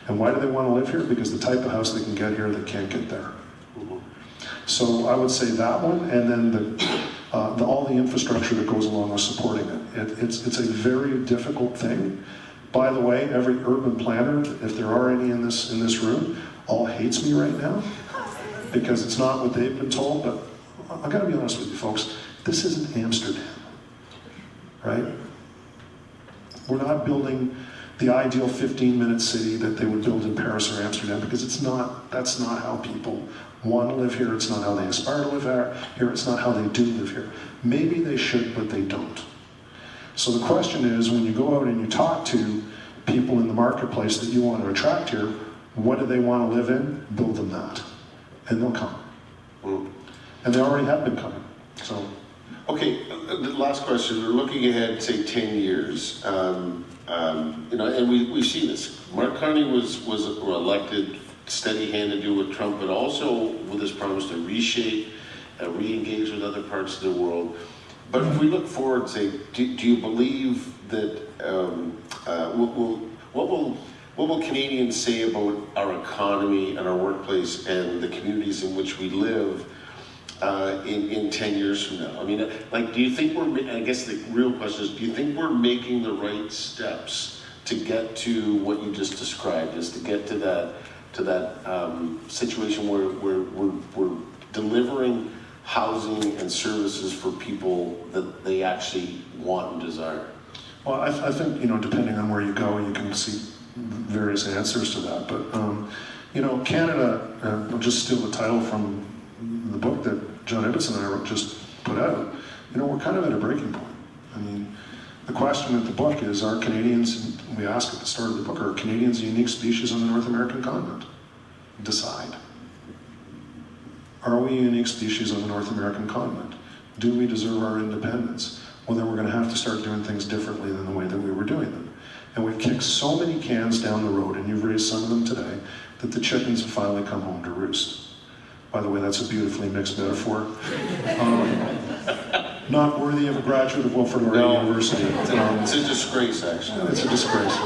And why do they want to live here? Because the type of house they can get here, they can't get there. So I would say that one, and then all the infrastructure that goes along with supporting it. It's a very difficult thing. By the way, every urban planner, if there are any in this room, all hates me right now because it's not what they've been told. But I've got to be honest with you, folks. This isn't Amsterdam, right? We're not building the ideal 15-minute city that they would build in Paris or Amsterdam because that's not how people want to live here. It's not how they aspire to live here. It's not how they do live here. Maybe they should, but they don't. So the question is, when you go out and you talk to people in the marketplace that you want to attract here, what do they want to live in? Build them that. And they'll come. And they already have been coming. So Okay, the last question. We're looking ahead, say, 10 years. And we've seen this. Mark Carney was elected steady-handed to do with Trump, but also with his promise to reshape, re-engage with other parts of the world. But if we look forward, say, do you believe that what will Canadians say about our economy and our workplace and the communities in which we live in 10 years from now? I mean, do you think I guess the real question is, do you think we're making the right steps to get to what you just described, is to get to that situation where we're delivering housing and services for people that they actually want and desire? Well, I think, depending on where you go, you can see various answers to that. But, Canada, I'll just steal the title from the book that John Ibbitson and I just put out, we're kind of at a breaking point. I mean, the question in the book is, are Canadians, we ask at the start of the book, are Canadians a unique species on the North American continent? Decide. Are we a unique species on the North American continent? Do we deserve our independence? Well, then we're going to have to start doing things differently than the way that we were doing them. And we've kicked so many cans down the road, and you've raised some of them today, that the chickens have finally come home to roost. By the way, that's a beautifully mixed metaphor. Not worthy of a graduate of Wilfrid Laurier University. It's a disgrace, actually. It's a disgrace.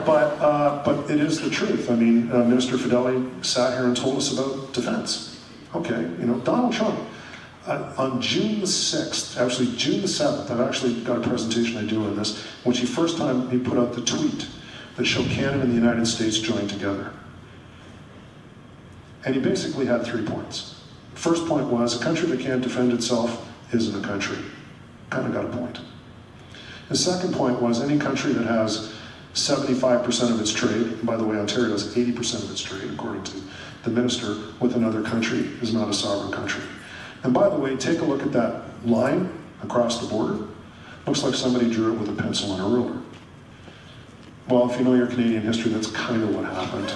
But it is the truth. I mean, Minister Fedeli sat here and told us about defense. Okay, Donald Trump, on June the 6th, actually June the 7th, I've actually got a presentation I do on this, which he put out the tweet that showed Canada and the United States joined together. And he basically had 3 points. First point was, a country that can't defend itself isn't a country. Kind of got a point. The second point was, any country that has 75% of its trade, and by the way, Ontario has 80% of its trade, according to the minister, with another country, is not a sovereign country. And by the way, take a look at that line across the border. Looks like somebody drew it with a pencil and a ruler. Well, if you know your Canadian history, that's kind of what happened.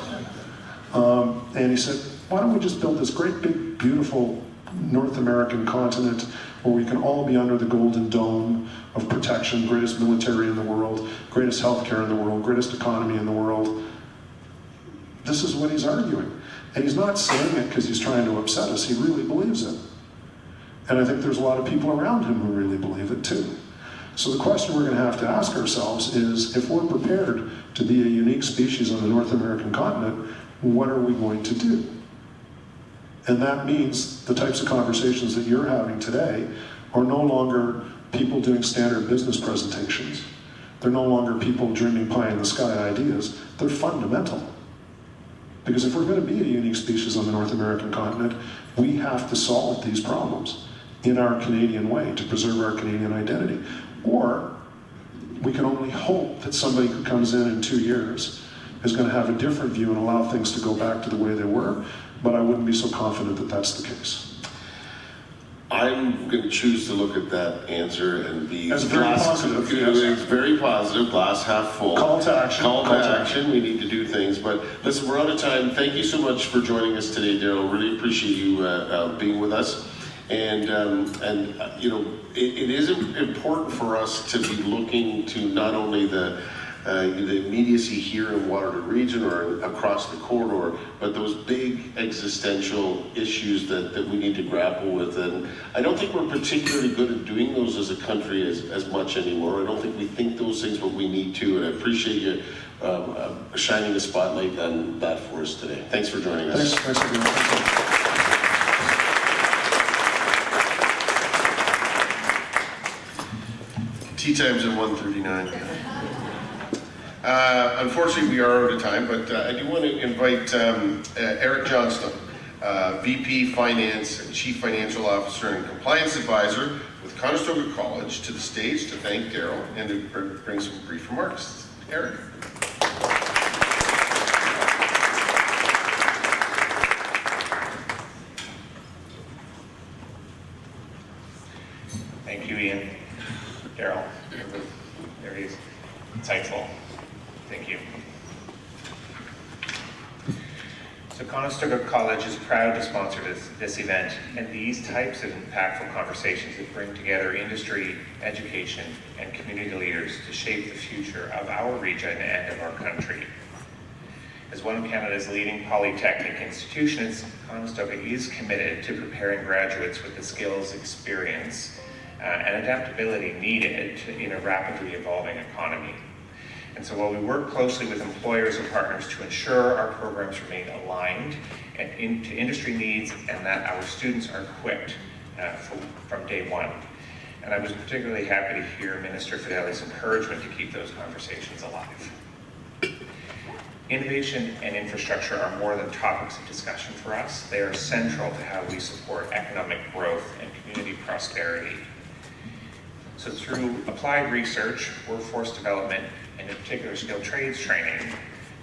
And he said, why don't we just build this great, big, beautiful North American continent where we can all be under the golden dome of protection, greatest military in the world, greatest healthcare in the world, greatest economy in the world. This is what he's arguing. And he's not saying it because he's trying to upset us. He really believes it. And I think there's a lot of people around him who really believe it too. So the question we're going to have to ask ourselves is, if we're prepared to be a unique species on the North American continent, what are we going to do? And that means the types of conversations that you're having today are no longer people doing standard business presentations. They're no longer people dreaming pie in the sky ideas. They're fundamental. Because if we're going to be a unique species on the North American continent, we have to solve these problems in our Canadian way to preserve our Canadian identity. Or we can only hope that somebody who comes in 2 years is going to have a different view and allow things to go back to the way they were, but I wouldn't be so confident that that's the case. I'm going to choose to look at that answer and be... That's very positive. Yes. It's very positive, glass half full. Call to action. Call to action. We need to do things. But listen, we're out of time. Thank you so much for joining us today, Daryl. Really appreciate you being with us. And it is important for us to be looking to not only the immediacy here in Waterloo Region or across the corridor, but those big existential issues that we need to grapple with. And I don't think we're particularly good at doing those as a country as much anymore. I don't think we think those things, but we need to. And I appreciate you shining a spotlight on that for us today. Thanks for joining us. Thanks for being here. Tea time's at 1:39. Unfortunately, we are out of time, but I do want to invite Eric Johnston, VP Finance, Chief Financial Officer and Compliance Advisor with Conestoga College, to the stage to thank Daryl and to bring some brief remarks. Eric. Thank you, Ian. Daryl, there he is. Insightful. Thank you. So Conestoga College is proud to sponsor this event, and these types of impactful conversations that bring together industry, education, and community leaders to shape the future of our region and of our country. As one of Canada's leading polytechnic institutions, Conestoga is committed to preparing graduates with the skills, experience, and adaptability needed in a rapidly evolving economy. And so while we work closely with employers and partners to ensure our programs remain aligned and to industry needs and that our students are equipped from day one. And I was particularly happy to hear Minister Fedeli's encouragement to keep those conversations alive. Innovation and infrastructure are more than topics of discussion for us. They are central to how we support economic growth and community prosperity. So through applied research, workforce development, and in particular skilled trades training,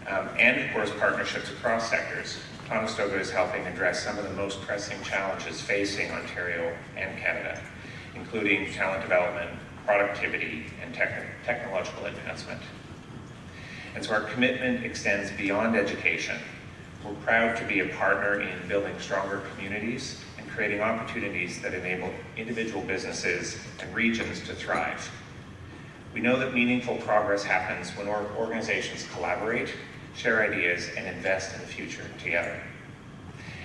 and of course partnerships across sectors, Conestoga is helping address some of the most pressing challenges facing Ontario and Canada, including talent development, productivity, and technological advancement. And so our commitment extends beyond education. We're proud to be a partner in building stronger communities and creating opportunities that enable individual businesses and regions to thrive. We know that meaningful progress happens when organizations collaborate, share ideas, and invest in the future together.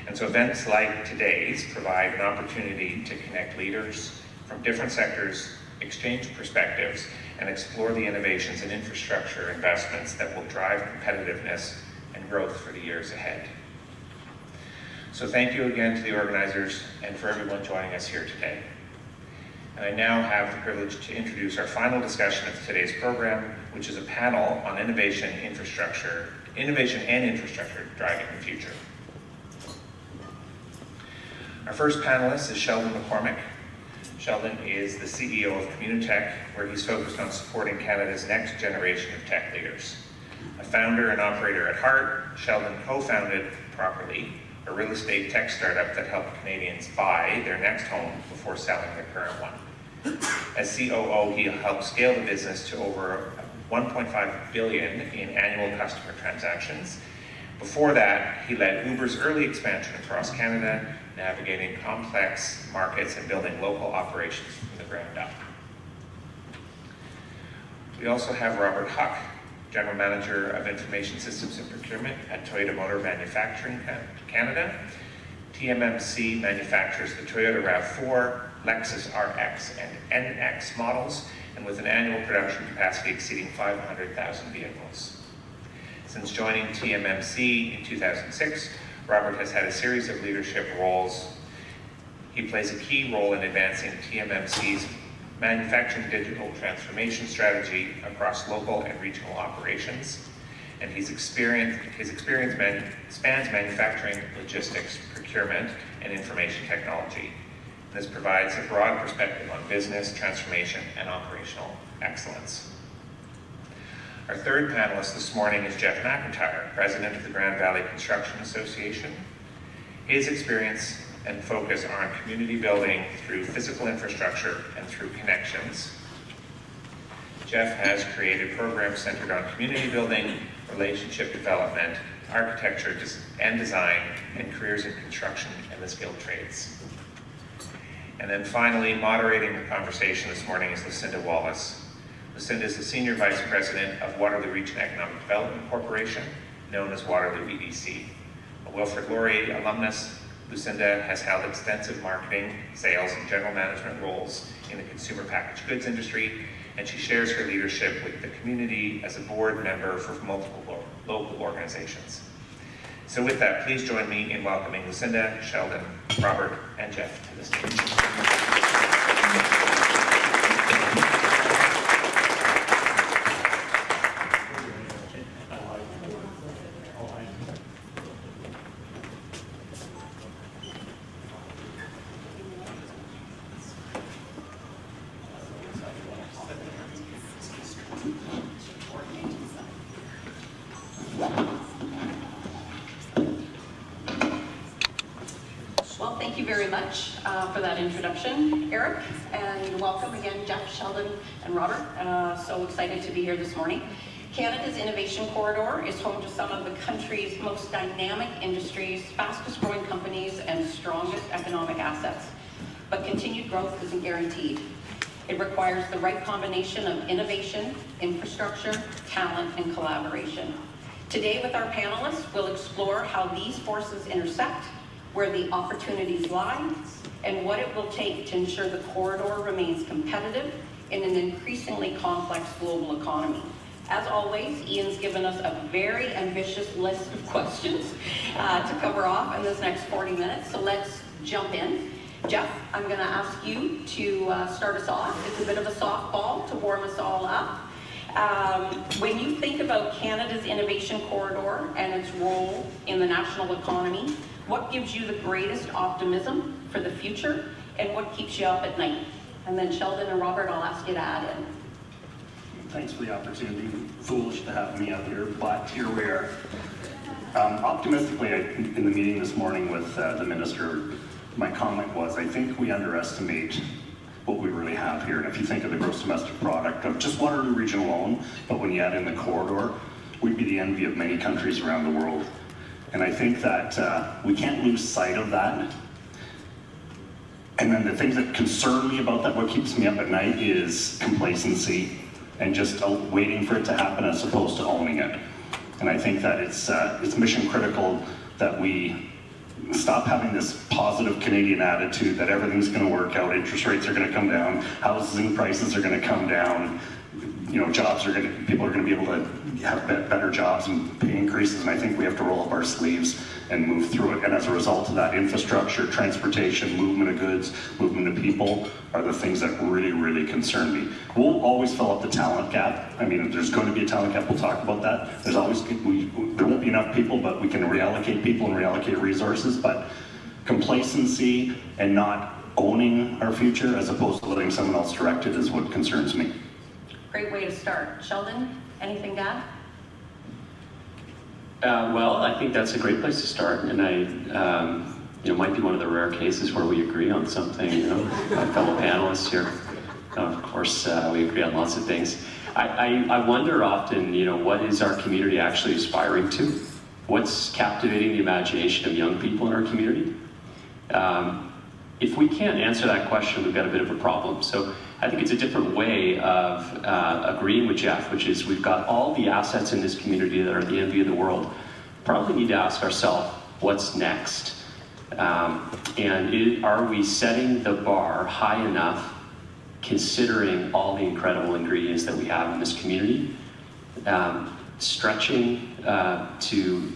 And so events like today's provide an opportunity to connect leaders from different sectors, exchange perspectives, and explore the innovations and infrastructure investments that will drive competitiveness and growth for the years ahead. So thank you again to the organizers and for everyone joining us here today. And I now have the privilege to introduce our final discussion of today's program, which is a panel on innovation and infrastructure driving the future. Our first panelist is Sheldon McCormick. Sheldon is the CEO of Communitech, where he's focused on supporting Canada's next generation of tech leaders. A founder and operator at heart, Sheldon co-founded Properly, a real estate tech startup that helped Canadians buy their next home before selling their current one. As COO, he helped scale the business to over 1.5 billion in annual customer transactions. Before that, he led Uber's early expansion across Canada, navigating complex markets and building local operations from the ground up. We also have Robert Huck, General Manager of Information Systems and Procurement at Toyota Motor Manufacturing Canada. TMMC manufactures the Toyota RAV4, Lexus RX, and NX models, and with an annual production capacity exceeding 500,000 vehicles. Since joining TMMC in 2006, Robert has had a series of leadership roles. He plays a key role in advancing TMMC's manufacturing digital transformation strategy across local and regional operations. And his experience spans manufacturing, logistics, procurement, and information technology. And this provides a broad perspective on business, transformation, and operational excellence. Our third panelist this morning is Jeff McIntyre, President of the Grand Valley Construction Association. His experience and focus are on community building through physical infrastructure and through connections. Jeff has created programs centered on community building, relationship development, architecture and design, and careers in construction and the skilled trades. And then finally, moderating the conversation this morning is Lucinda Wallace. Lucinda is the Senior Vice President of Waterloo Region Economic Development Corporation, known as Waterloo EDC. A Wilfrid Laurier alumnus, Lucinda has held extensive marketing, sales, and general management roles in the consumer packaged goods industry, and she shares her leadership with the community as a board member for multiple local organizations. So with that, please join me in welcoming Lucinda, Sheldon, Robert, and Jeff to the stage. Well, thank you very much for that introduction, Eric, and welcome again, Jeff, Sheldon, and Robert. So excited to be here this morning. Canada's Innovation Corridor is home to some of the country's most dynamic industries, fastest growing companies, and strongest economic assets. But continued growth isn't guaranteed. It requires the right combination of innovation, infrastructure, talent, and collaboration. Today with our panelists, we'll explore how these forces intersect, where the opportunities lie, and what it will take to ensure the corridor remains competitive in an increasingly complex global economy. As always, Ian's given us a very ambitious list of questions to cover off in this next 40 minutes, so let's jump in. Jeff, I'm going to ask you to start us off. It's a bit of a softball to warm us all up. When you think about Canada's Innovation Corridor and its role in the national economy, what gives you the greatest optimism for the future, and what keeps you up at night? And then Sheldon and Robert, I'll ask you to add in. Thanks for the opportunity. Foolish to have me up here, but here we are. Optimistically, in the meeting this morning with the minister, my comment was, I think we underestimate what we really have here. And if you think of the gross domestic product of just Waterloo Region alone, but when you add in the corridor, we'd be the envy of many countries around the world. And I think that we can't lose sight of that. And then the things that concern me about that, what keeps me up at night, is complacency and just waiting for it to happen as opposed to owning it. And I think that it's mission critical that we stop having this positive Canadian attitude that everything's going to work out, interest rates are going to come down, housing prices are going to come down, people are going to be able to have better jobs and pay increases, and I think we have to roll up our sleeves and move through it. And as a result of that, infrastructure, transportation, movement of goods, movement of people are the things that really, really concern me. We'll always fill up the talent gap. I mean, there's going to be a talent gap, we'll talk about that. There won't be enough people, but we can reallocate people and reallocate resources, but complacency and not owning our future as opposed to letting someone else direct it is what concerns me. Great way to start. Sheldon, anything to add? Well, I think that's a great place to start, and might be one of the rare cases where we agree on something. My fellow panelists here, of course, we agree on lots of things. I wonder often, what is our community actually aspiring to? What's captivating the imagination of young people in our community? If we can't answer that question, we've got a bit of a problem. So I think it's a different way of agreeing with Jeff, which is we've got all the assets in this community that are the envy of the world. Probably need to ask ourselves, what's next? And are we setting the bar high enough, considering all the incredible ingredients that we have in this community? Stretching to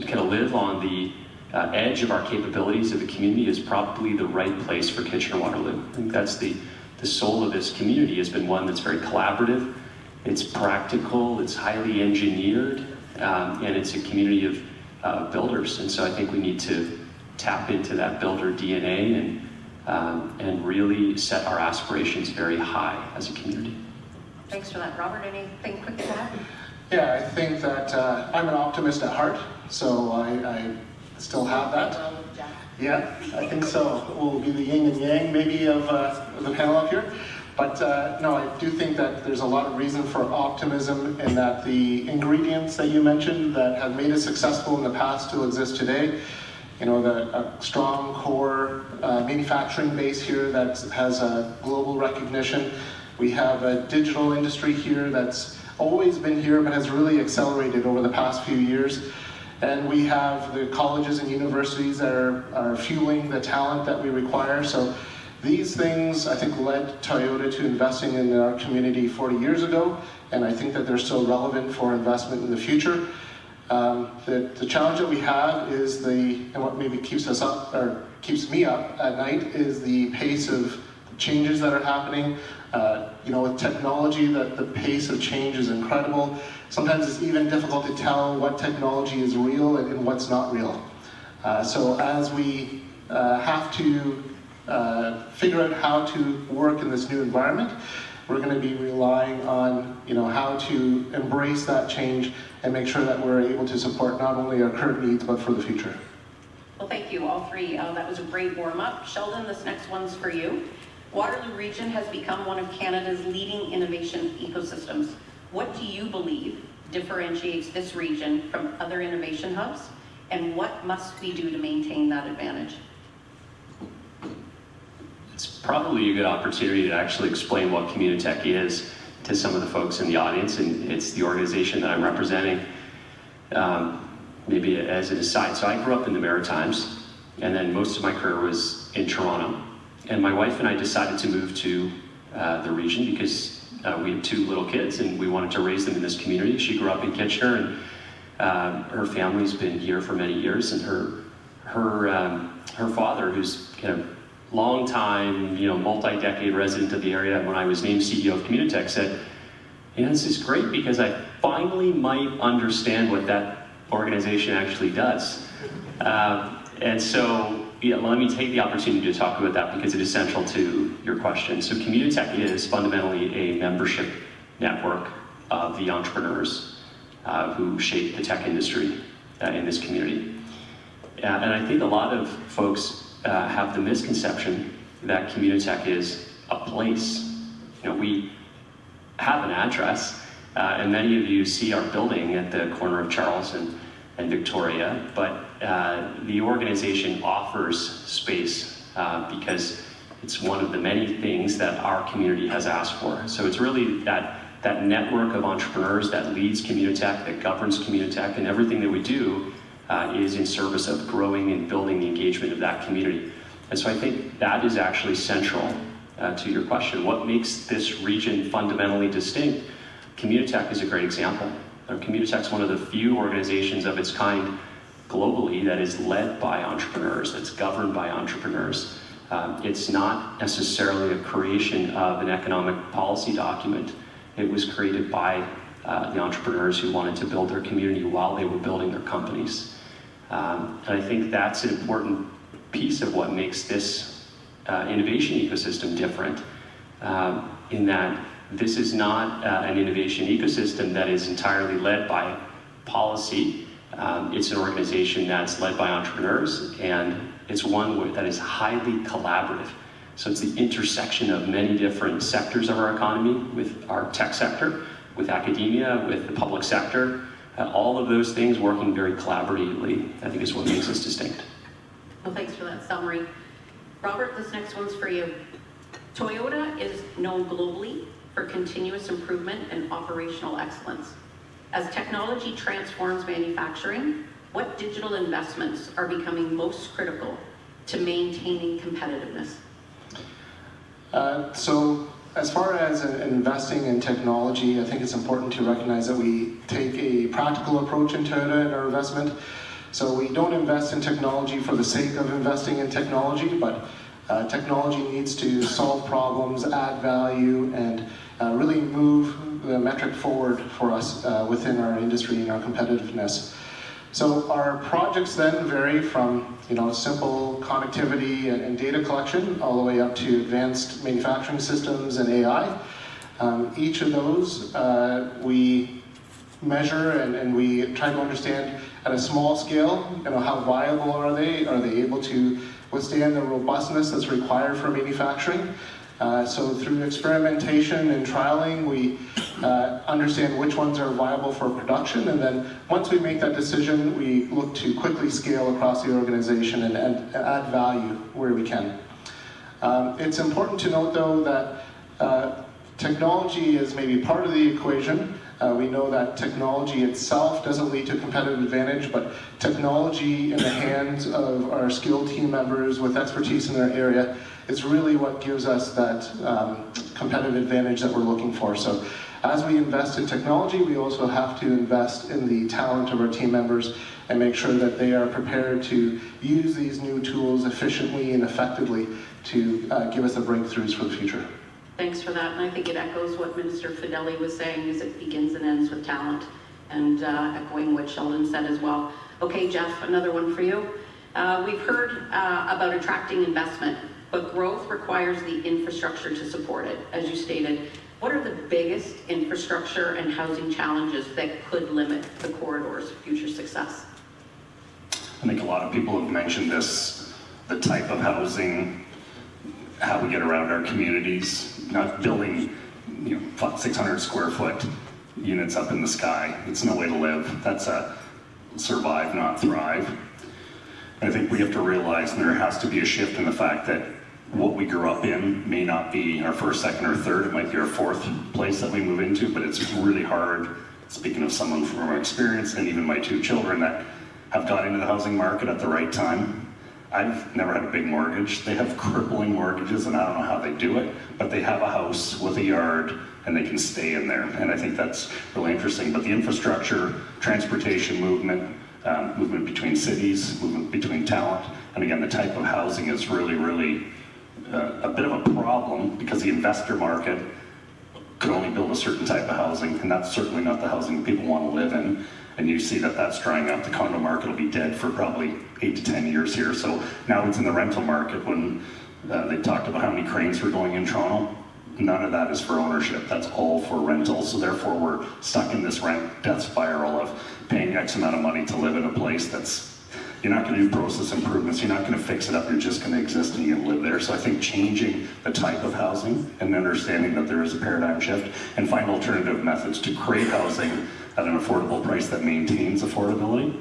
kind of live on the edge of our capabilities of the community is probably the right place for Kitchener-Waterloo. I think that's the soul of this community has been one that's very collaborative, it's practical, it's highly engineered, and it's a community of builders. And so I think we need to tap into that builder DNA and really set our aspirations very high as a community. Thanks for that. Robert, anything quick to add? Yeah, I think that I'm an optimist at heart, so I still have that. Yeah, I think so. We'll be the yin and yang maybe of the panel up here. But no, I do think that there's a lot of reason for optimism and that the ingredients that you mentioned that have made us successful in the past still exist today. A strong core manufacturing base here that has a global recognition. We have a digital industry here that's always been here but has really accelerated over the past few years. And we have the colleges and universities that are fueling the talent that we require. So these things, I think, led Toyota to investing in our community 40 years ago, and I think that they're still relevant for investment in the future. The challenge that we have is and what maybe keeps us up, or keeps me up at night, is the pace of changes that are happening. With technology, that the pace of change is incredible. Sometimes it's even difficult to tell what technology is real and what's not real. So as we have to figure out how to work in this new environment, we're going to be relying on how to embrace that change and make sure that we're able to support not only our current needs but for the future. Well, thank you, all three. That was a great warm-up. Sheldon, this next one's for you. Waterloo Region has become one of Canada's leading innovation ecosystems. What do you believe differentiates this region from other innovation hubs? And what must we do to maintain that advantage? It's probably a good opportunity to actually explain what Communitech is to some of the folks in the audience, and it's the organization that I'm representing. Maybe as an aside, so I grew up in the Maritimes, and then most of my career was in Toronto. And my wife and I decided to move to the region because we have 2 little kids and we wanted to raise them in this community. She grew up in Kitchener, and her family's been here for many years, and her father, who's kind of long time, multi-decade resident of the area, when I was named CEO of Communitech, said, this is great because I finally might understand what that organization actually does. And so, let me take the opportunity to talk about that because it is central to your question. So Communitech is fundamentally a membership network of the entrepreneurs who shape the tech industry in this community. And I think a lot of folks have the misconception that Communitech is a place. We have an address, and many of you see our building at the corner of Charles and Victoria, but the organization offers space because it's one of the many things that our community has asked for. So it's really that network of entrepreneurs that leads Communitech, that governs Communitech, and everything that we do is in service of growing and building the engagement of that community. And so I think that is actually central to your question. What makes this region fundamentally distinct? Communitech is a great example. Communitech is one of the few organizations of its kind globally that is led by entrepreneurs, that's governed by entrepreneurs. It's not necessarily a creation of an economic policy document. It was created by the entrepreneurs who wanted to build their community while they were building their companies. And I think that's an important piece of what makes this innovation ecosystem different, in that this is not an innovation ecosystem that is entirely led by policy. It's an organization that's led by entrepreneurs, and it's one that is highly collaborative. So it's the intersection of many different sectors of our economy, with our tech sector, with academia, with the public sector. All of those things working very collaboratively, I think, is what makes us distinct. Well, thanks for that summary. Robert, this next one's for you. Toyota is known globally for continuous improvement and operational excellence. As technology transforms manufacturing, what digital investments are becoming most critical to maintaining competitiveness? So as far as investing in technology, I think it's important to recognize that we take a practical approach in Toyota in our investment. So we don't invest in technology for the sake of investing in technology, but technology needs to solve problems, add value, and really move the metric forward for us within our industry and our competitiveness. So our projects then vary from simple connectivity and data collection all the way up to advanced manufacturing systems and AI. Each of those we measure and we try to understand at a small scale, how viable are they? Are they able to withstand the robustness that's required for manufacturing? So through experimentation and trialing, we understand which ones are viable for production, and then once we make that decision, we look to quickly scale across the organization and add value where we can. It's important to note, though, that technology is maybe part of the equation. We know that technology itself doesn't lead to competitive advantage, but technology in the hands of our skilled team members with expertise in their area is really what gives us that competitive advantage that we're looking for. So as we invest in technology, we also have to invest in the talent of our team members and make sure that they are prepared to use these new tools efficiently and effectively to give us the breakthroughs for the future. Thanks for that, and I think it echoes what Minister Fedeli was saying, is it begins and ends with talent, and echoing what Sheldon said as well. Okay, Jeff, another one for you. We've heard about attracting investment, but growth requires the infrastructure to support it, as you stated. What are the biggest infrastructure and housing challenges that could limit the corridor's future success? I think a lot of people have mentioned this, the type of housing, how we get around our communities, not building 600 square foot units up in the sky. It's no way to live. That's a survive, not thrive. I think we have to realize there has to be a shift in the fact that what we grew up in may not be our first, second, or third. It might be our fourth place that we move into, but it's really hard. Speaking of someone from my experience, and even my two children that have got into the housing market at the right time. I've never had a big mortgage. They have crippling mortgages, and I don't know how they do it, but they have a house with a yard, and they can stay in there. And I think that's really interesting. But the infrastructure, transportation movement, movement between cities, movement between talent, and again, the type of housing is really, really a bit of a problem because the investor market could only build a certain type of housing, and that's certainly not the housing people want to live in. And you see that that's drying up. The condo market will be dead for probably 8 to 10 years here. So now it's in the rental market. When they talked about how many cranes were going in Toronto, none of that is for ownership. That's all for rental. So therefore we're stuck in this rent death spiral of paying X amount of money to live in a place that's, you're not going to do process improvements, you're not going to fix it up, you're just going to exist and you're going to live there. So I think changing the type of housing and understanding that there is a paradigm shift and find alternative methods to create housing at an affordable price that maintains affordability.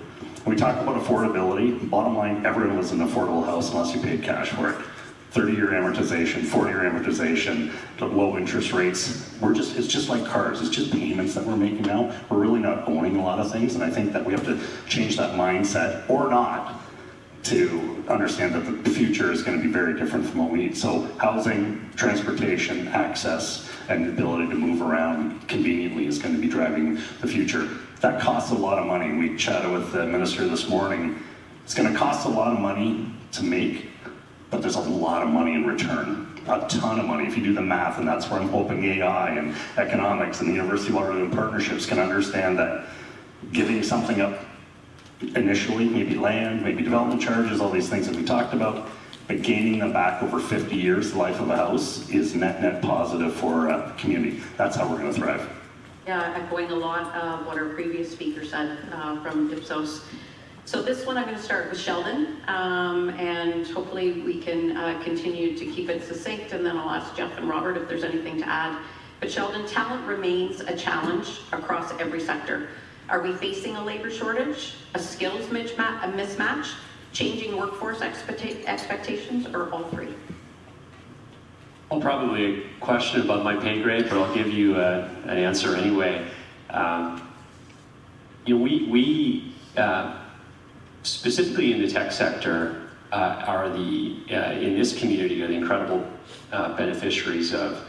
When we talk about affordability, bottom line, everyone lives in an affordable house unless you paid cash for it. 30-year amortization, 40-year amortization, low interest rates. It's just like cars. It's just payments that we're making now. We're really not owning a lot of things, and I think that we have to change that mindset, or not, to understand that the future is going to be very different from what we need. So housing, transportation, access, and the ability to move around conveniently is going to be driving the future. That costs a lot of money. We chatted with the minister this morning. It's going to cost a lot of money to make, but there's a lot of money in return, a ton of money if you do the math, and that's where I'm hoping AI and economics and the University of Waterloo and partnerships can understand that giving something up initially, maybe land, maybe development charges, all these things that we talked about, but gaining them back over 50 years, the life of a house, is net positive for a community. That's how we're going to thrive. Yeah, echoing a lot of what our previous speaker said from Dipsos. So this one I'm going to start with Sheldon, and hopefully we can continue to keep it succinct, and then I'll ask Jeff and Robert if there's anything to add. But Sheldon, talent remains a challenge across every sector. Are we facing a labor shortage, a skills mismatch, changing workforce expectations, or all three? Well, probably a question above my pay grade, but I'll give you an answer anyway. We specifically in the tech sector, in this community are the incredible beneficiaries of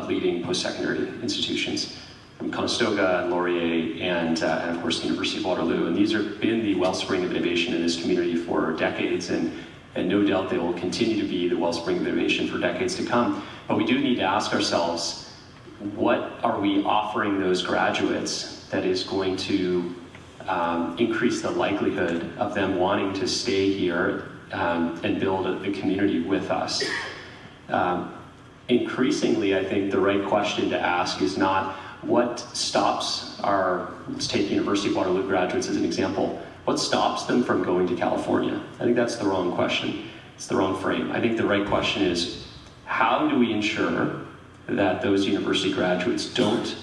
leading post-secondary institutions, from Conestoga and Laurier and of course the University of Waterloo. And these have been the wellspring of innovation in this community for decades, and no doubt they will continue to be the wellspring of innovation for decades to come. But we do need to ask ourselves, what are we offering those graduates that is going to increase the likelihood of them wanting to stay here and build a community with us? Increasingly, I think the right question to ask is not what stops let's take University of Waterloo graduates as an example, what stops them from going to California? I think that's the wrong question. It's the wrong frame. I think the right question is, how do we ensure that those university graduates don't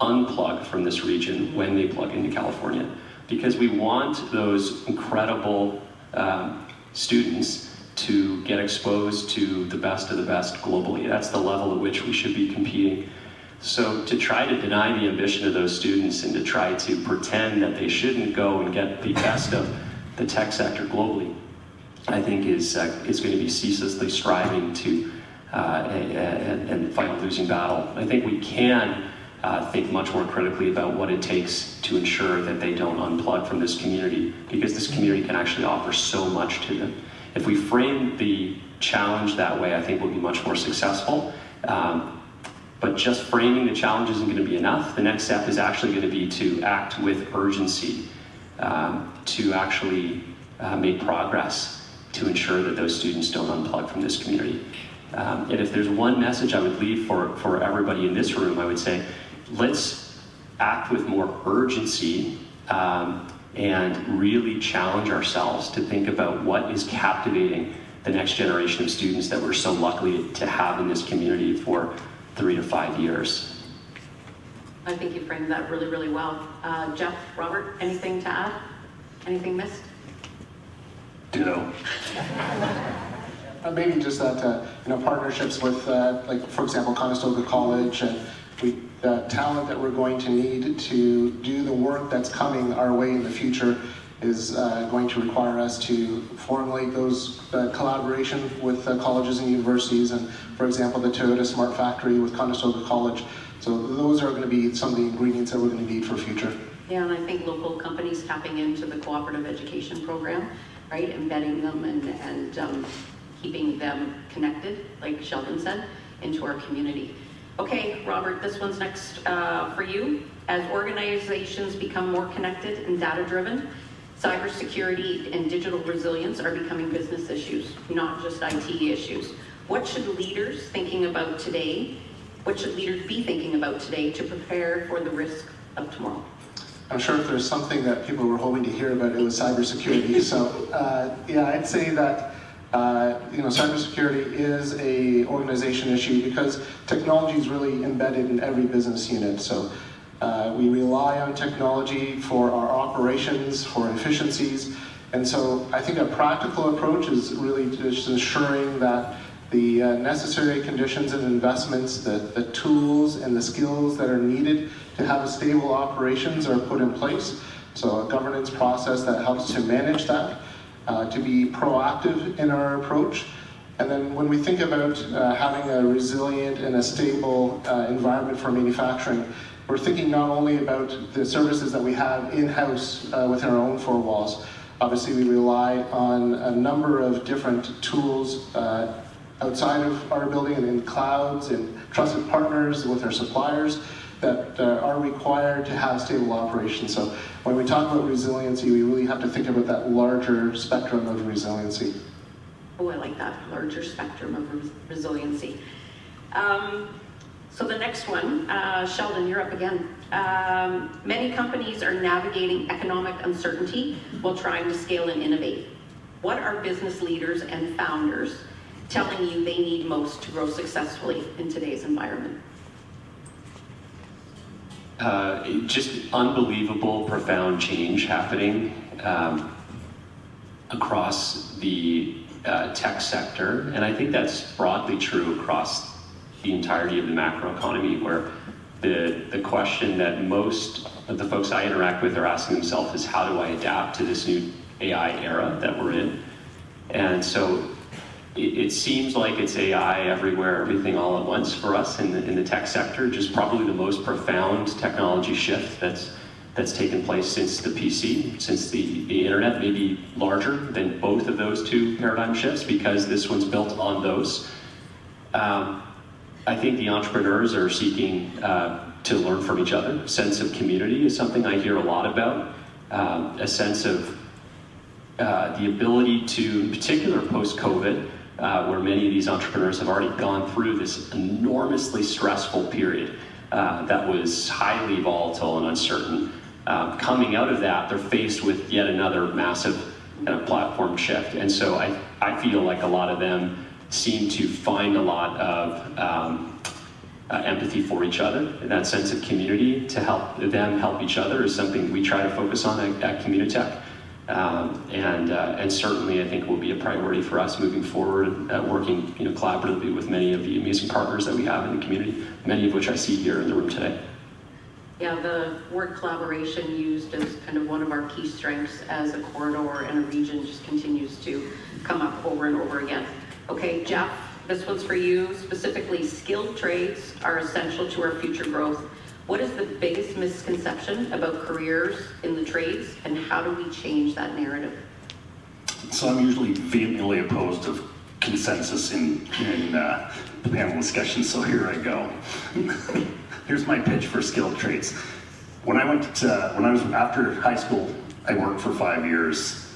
unplug from this region when they plug into California? Because we want those incredible students to get exposed to the best of the best globally. That's the level at which we should be competing. So to try to deny the ambition of those students and to try to pretend that they shouldn't go and get the best of the tech sector globally, I think is going to be ceaselessly striving to and fight a losing battle. I think we can think much more critically about what it takes to ensure that they don't unplug from this community, because this community can actually offer so much to them. If we frame the challenge that way, I think we'll be much more successful. But just framing the challenge isn't going to be enough. The next step is actually going to be to act with urgency, to actually make progress to ensure that those students don't unplug from this community. And if there's one message I would leave for everybody in this room, I would say, let's act with more urgency and really challenge ourselves to think about what is captivating the next generation of students that we're so lucky to have in this community for 3 to 5 years. I think you framed that really, really well. Jeff, Robert, anything to add? Anything missed? Ditto. Maybe just that, partnerships with, like, for example, Conestoga College, and the talent that we're going to need to do the work that's coming our way in the future is going to require us to formulate those collaboration with colleges and universities, and, for example, the Toyota Smart Factory with Conestoga College. So those are going to be some of the ingredients that we're going to need for future. Yeah, and I think local companies tapping into the cooperative education program, right, embedding them and keeping them connected, like Sheldon said, into our community. Okay, Robert, this one's next for you. As organizations become more connected and data-driven, cybersecurity and digital resilience are becoming business issues, not just IT issues. What should leaders be thinking about today to prepare for the risk of tomorrow? I'm sure if there's something that people were hoping to hear about, it was cybersecurity. So, yeah, I'd say that cybersecurity is a organization issue because technology is really embedded in every business unit. So we rely on technology for our operations, for efficiencies. And so I think a practical approach is really just ensuring that the necessary conditions and investments, the tools and the skills that are needed to have a stable operations are put in place. So a governance process that helps to manage that, to be proactive in our approach. And then when we think about having a resilient and a stable environment for manufacturing, we're thinking not only about the services that we have in-house within our own four walls. Obviously, we rely on a number of different tools outside of our building and in clouds and trusted partners with our suppliers that are required to have stable operations. So when we talk about resiliency, we really have to think about that larger spectrum of resiliency. Oh, I like that, larger spectrum of resiliency. So the next one, Sheldon, you're up again. Many companies are navigating economic uncertainty while trying to scale and innovate. What are business leaders and founders telling you they need most to grow successfully in today's environment? Just unbelievable, profound change happening across the tech sector. And I think that's broadly true across the entirety of the macroeconomy, where the question that most of the folks I interact with are asking themselves is, how do I adapt to this new AI era that we're in? And so it seems like it's AI everywhere, everything all at once for us in the tech sector, just probably the most profound technology shift that's taken place since the PC, since the internet, maybe larger than both of those two paradigm shifts, because this one's built on those. I think the entrepreneurs are seeking to learn from each other. A sense of community is something I hear a lot about. A sense of the ability to, in particular post-COVID, where many of these entrepreneurs have already gone through this enormously stressful period that was highly volatile and uncertain. Coming out of that, they're faced with yet another massive kind of platform shift. And so I feel like a lot of them seem to find a lot of empathy for each other. And that sense of community to help them help each other is something we try to focus on at Communitech. And certainly I think will be a priority for us moving forward, working collaboratively with many of the amazing partners that we have in the community, many of which I see here in the room today. Yeah, the word collaboration used as kind of one of our key strengths as a corridor and a region just continues to come up over and over again. Okay, Jeff, this one's for you. Specifically, skilled trades are essential to our future growth. What is the biggest misconception about careers in the trades, and how do we change that narrative? So I'm usually vehemently opposed to consensus in the panel discussion, so here I go. Here's my pitch for skilled trades. When I was after high school, I worked for 5 years,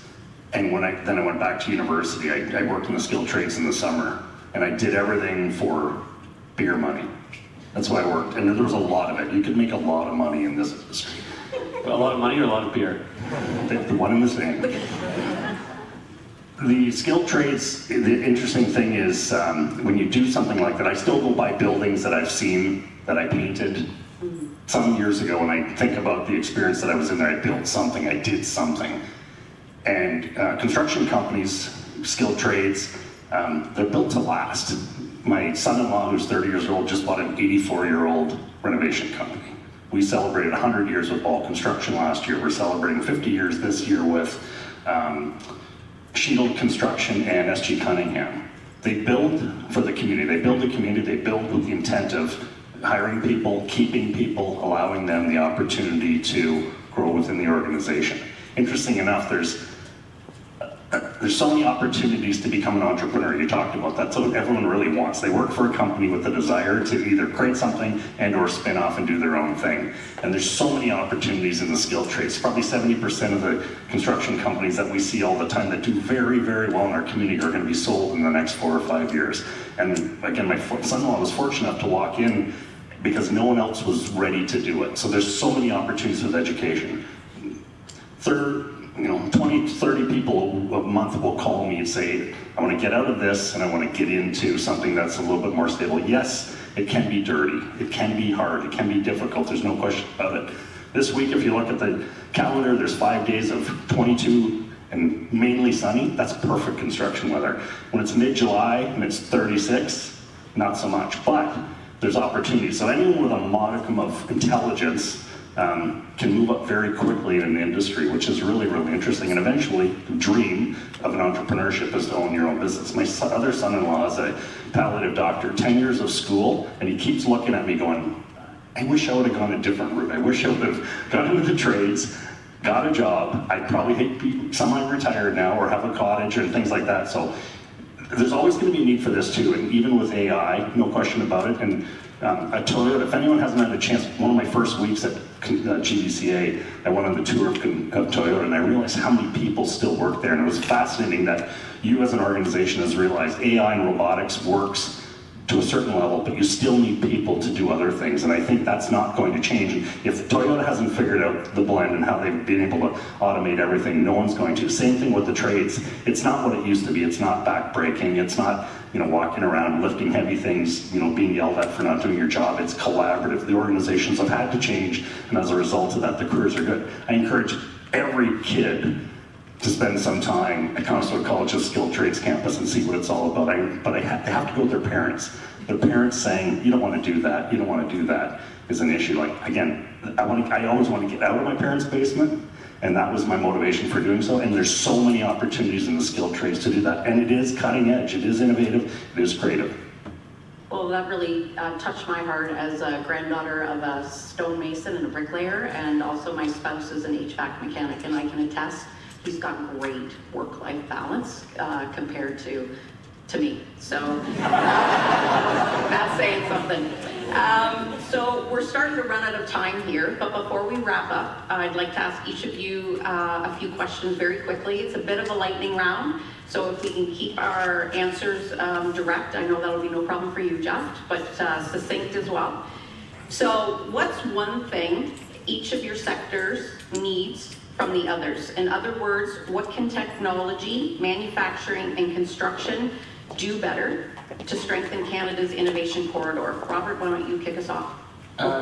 and then I went back to university. I worked in the skilled trades in the summer, and I did everything for beer money. That's why I worked, and there was a lot of it. You could make a lot of money in this industry. A lot of money or a lot of beer? The one and the same. The skilled trades, the interesting thing is when you do something like that, I still go by buildings that I've seen, that I painted, some years ago, when I think about the experience that I was in there, I built something, I did something. And construction companies, skilled trades, they're built to last. My son-in-law, who's 30 years old, just bought an 84-year-old renovation company. We celebrated 100 years with Ball Construction last year. We're celebrating 50 years this year with Shield Construction and SG Cunningham. They build for the community. They build the community. They build with the intent of hiring people, keeping people, allowing them the opportunity to grow within the organization. Interesting enough, there's so many opportunities to become an entrepreneur. You talked about that. That's what everyone really wants. They work for a company with a desire to either create something and or spin off and do their own thing. And there's so many opportunities in the skilled trades. Probably 70% of the construction companies that we see all the time that do very, very well in our community are going to be sold in the next 4 or 5 years. And again, my son-in-law was fortunate enough to walk in because no one else was ready to do it. So there's so many opportunities with education. Third, 20, 30 people a month will call me and say, I want to get out of this and I want to get into something that's a little bit more stable. Yes, it can be dirty, it can be hard, it can be difficult, there's no question about it. This week, if you look at the calendar, there's 5 days of 22 and mainly sunny. That's perfect construction weather. When it's mid-July and it's 36, not so much, but there's opportunity. So anyone with a modicum of intelligence can move up very quickly in an industry, which is really, really interesting. And eventually, the dream of an entrepreneurship is to own your own business. My other son-in-law is a palliative doctor, 10 years of school, and he keeps looking at me going, I wish I would have gone a different route. I wish I would have got into the trades, got a job. I'd probably be semi-retired now or have a cottage and things like that. So there's always going to be a need for this too, and even with AI, no question about it. And at Toyota, if anyone hasn't had a chance, one of my first weeks at GBCA, I went on the tour of Toyota, and I realized how many people still work there. And it was fascinating that you as an organization has realized AI and robotics works to a certain level, but you still need people to do other things. And I think that's not going to change. If Toyota hasn't figured out the blend and how they've been able to automate everything, no one's going to. Same thing with the trades. It's not what it used to be. It's not backbreaking. It's not, walking around lifting heavy things, being yelled at for not doing your job. It's collaborative. The organizations have had to change, and as a result of that, the careers are good. I encourage every kid to spend some time at Conestoga College's Skilled Trades campus and see what it's all about. But they have to go with their parents. Their parents saying, you don't want to do that, you don't want to do that, is an issue. Like, again, I always want to get out of my parents' basement, and that was my motivation for doing so. And there's so many opportunities in the skilled trades to do that. And it is cutting edge, it is innovative, it is creative. Well, that really touched my heart as a granddaughter of a stonemason and a bricklayer, and also my spouse is an HVAC mechanic, and I can attest he's got great work-life balance compared to me. So that's saying something. So we're starting to run out of time here, but before we wrap up, I'd like to ask each of you a few questions very quickly. It's a bit of a lightning round, so if we can keep our answers direct, I know that'll be no problem for you, Jeff, but succinct as well. So what's one thing each of your sectors needs from the others? In other words, what can technology, manufacturing, and construction do better to strengthen Canada's innovation corridor? Robert, why don't you kick us off?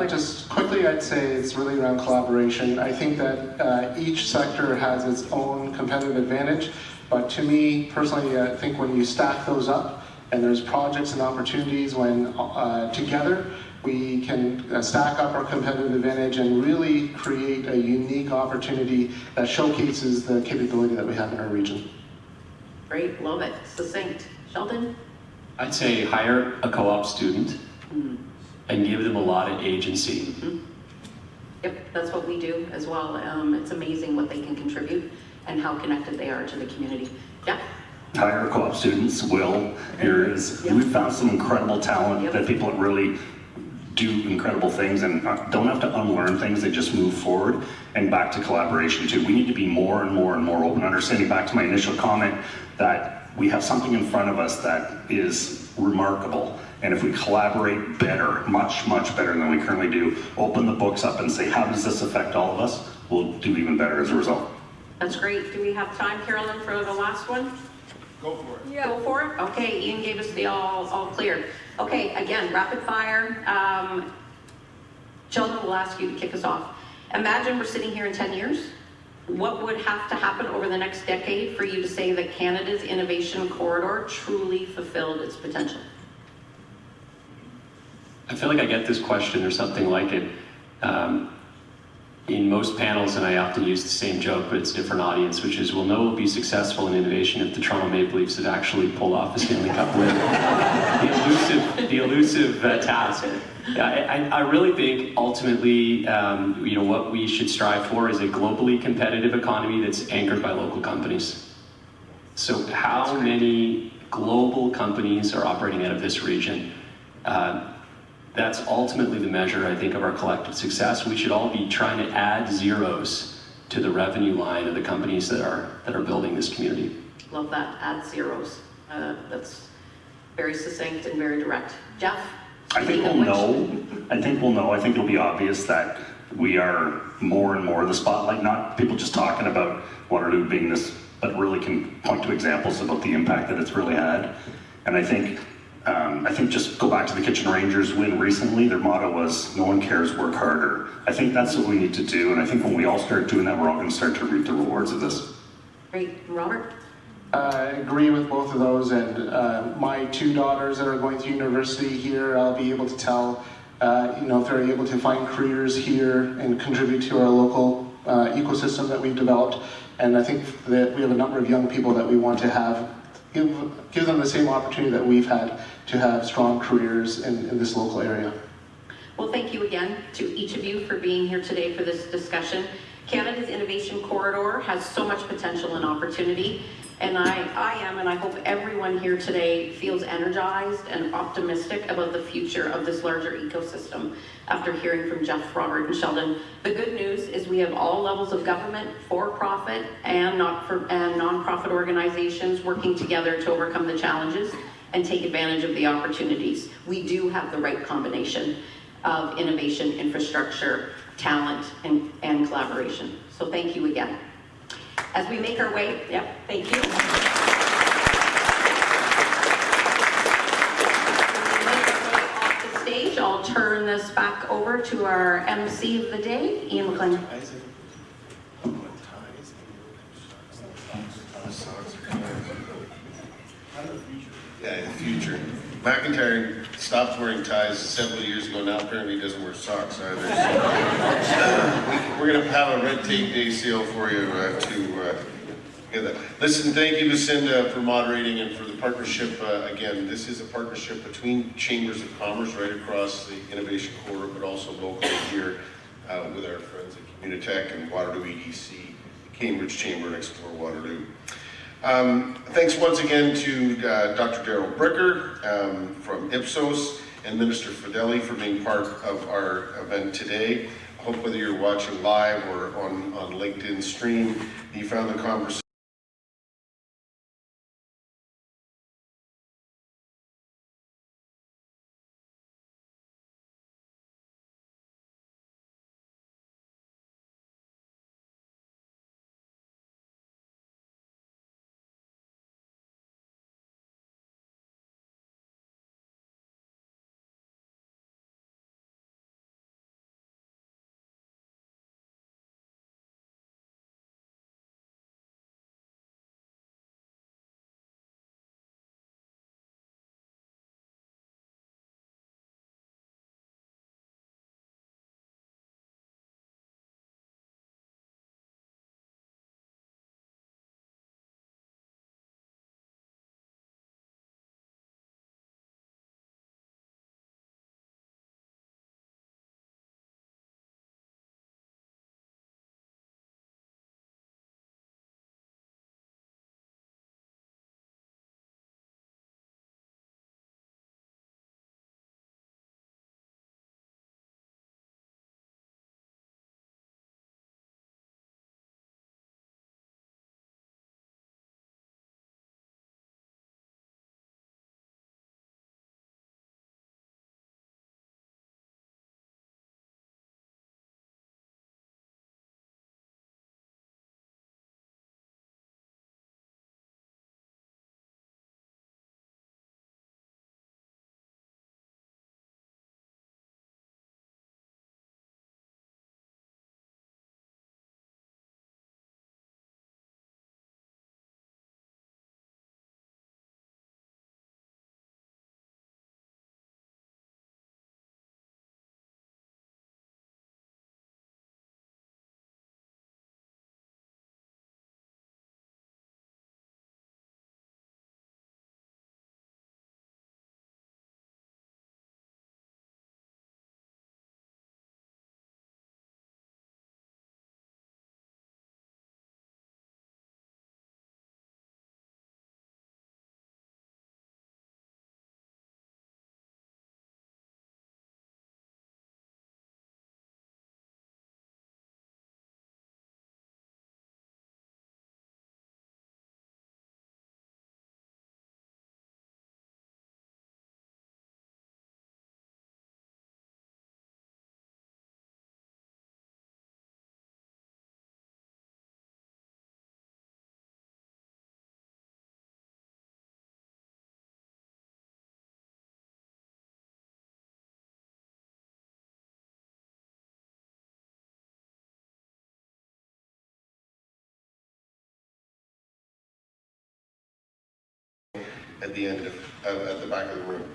Just quickly, I'd say it's really around collaboration. I think that each sector has its own competitive advantage, but to me, personally, I think when you stack those up, and there's projects and opportunities when together, we can stack up our competitive advantage and really create a unique opportunity that showcases the capability that we have in our region. Great, love it. Succinct. Sheldon? I'd say hire a co-op student and give them a lot of agency. Mm-hmm. Yep, that's what we do as well. It's amazing what they can contribute and how connected they are to the community. Yeah? Hire co-op students, Will. We've found some incredible talent that people that really do incredible things and don't have to unlearn things, they just move forward. And back to collaboration too. We need to be more and more and more open, understanding back to my initial comment that we have something in front of us that is remarkable. And if we collaborate better, much, much better than we currently do, open the books up and say, how does this affect all of us? We'll do even better as a result. That's great. Do we have time, Carolyn, for the last one? Go for it. Yeah. Go for it? Okay, Ian gave us the all clear. Okay, again, rapid fire. Sheldon, will ask you to kick us off. Imagine we're sitting here in 10 years. What would have to happen over the next decade for you to say that Canada's innovation corridor truly fulfilled its potential? I feel like I get this question or something like it in most panels, and I often use the same joke, but it's a different audience, which is we'll know we'll be successful in innovation if the Toronto Maple Leafs have actually pulled off a Stanley Cup win. The elusive task. I really think ultimately, what we should strive for is a globally competitive economy that's anchored by local companies. So how many global companies are operating out of this region? That's ultimately the measure, I think, of our collective success. We should all be trying to add zeros to the revenue line of the companies that are building this community. Love that, add zeros. That's very succinct and very direct. Jeff? I think we'll know. I think it'll be obvious that we are more and more the spotlight, not people just talking about Waterloo being this, but really can point to examples about the impact that it's really had. And I think just go back to the Kitchen Rangers win recently. Their motto was, "No one cares, work harder." I think that's what we need to do. And I think when we all start doing that, we're all going to start to reap the rewards of this. Great. Robert? I agree with both of those, and my two daughters that are going to university here, I'll be able to tell, if they're able to find careers here and contribute to our local ecosystem that we've developed. And I think that we have a number of young people that we want to have, give them the same opportunity that we've had to have strong careers in this local area. Well, thank you again to each of you for being here today for this discussion. Canada's Innovation Corridor has so much potential and opportunity, and I am, and I hope everyone here today feels energized and optimistic about the future of this larger ecosystem after hearing from Jeff, Robert, and Sheldon. The good news is we have all levels of government, for-profit, and non-profit organizations working together to overcome the challenges and take advantage of the opportunities. We do have the right combination of innovation, infrastructure, talent, and collaboration. So thank you again. As we make our way, thank you. As we make our way off the stage, I'll turn this back over to our MC of the day, Ian McLean. Yeah, in the future. McIntyre stopped wearing ties several years ago. Now apparently he doesn't wear socks either. So, we're going to have a red tape day sale for you to get that. Listen, thank you, Lucinda, for moderating and for the partnership. Again, this is a partnership between Chambers of Commerce right across the Innovation Corridor, but also locally here with our friends at Communitech and Waterloo EDC, Cambridge Chamber, and Explore Waterloo. Thanks once again to Dr. Daryl Bricker from Ipsos and Minister Fedeli for being part of our event today. I hope whether you're watching live or on LinkedIn stream, you found the conversation at the end at the back of the room.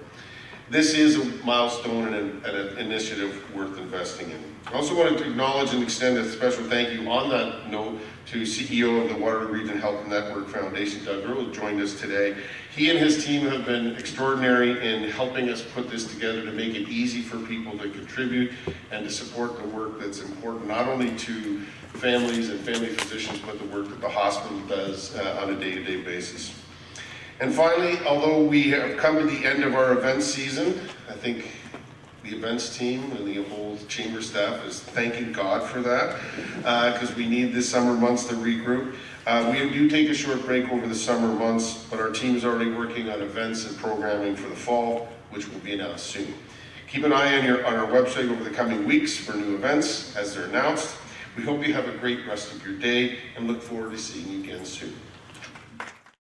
This is a milestone and an initiative worth investing in. I also wanted to acknowledge and extend a special thank you on that note to CEO of the Waterloo Region Health Network Foundation, Doug Earl, who joined us today. He and his team have been extraordinary in helping us put this together to make it easy for people to contribute and to support the work that's important, not only to families and family physicians, but the work that the hospital does on a day-to-day basis. And finally, although we have come to the end of our event season, I think the events team and the whole chamber staff is thanking God for that, because we need the summer months to regroup. We do take a short break over the summer months, but our team is already working on events and programming for the fall, which will be announced soon. Keep an eye on our website over the coming weeks for new events as they're announced. We hope you have a great rest of your day and look forward to seeing you again soon.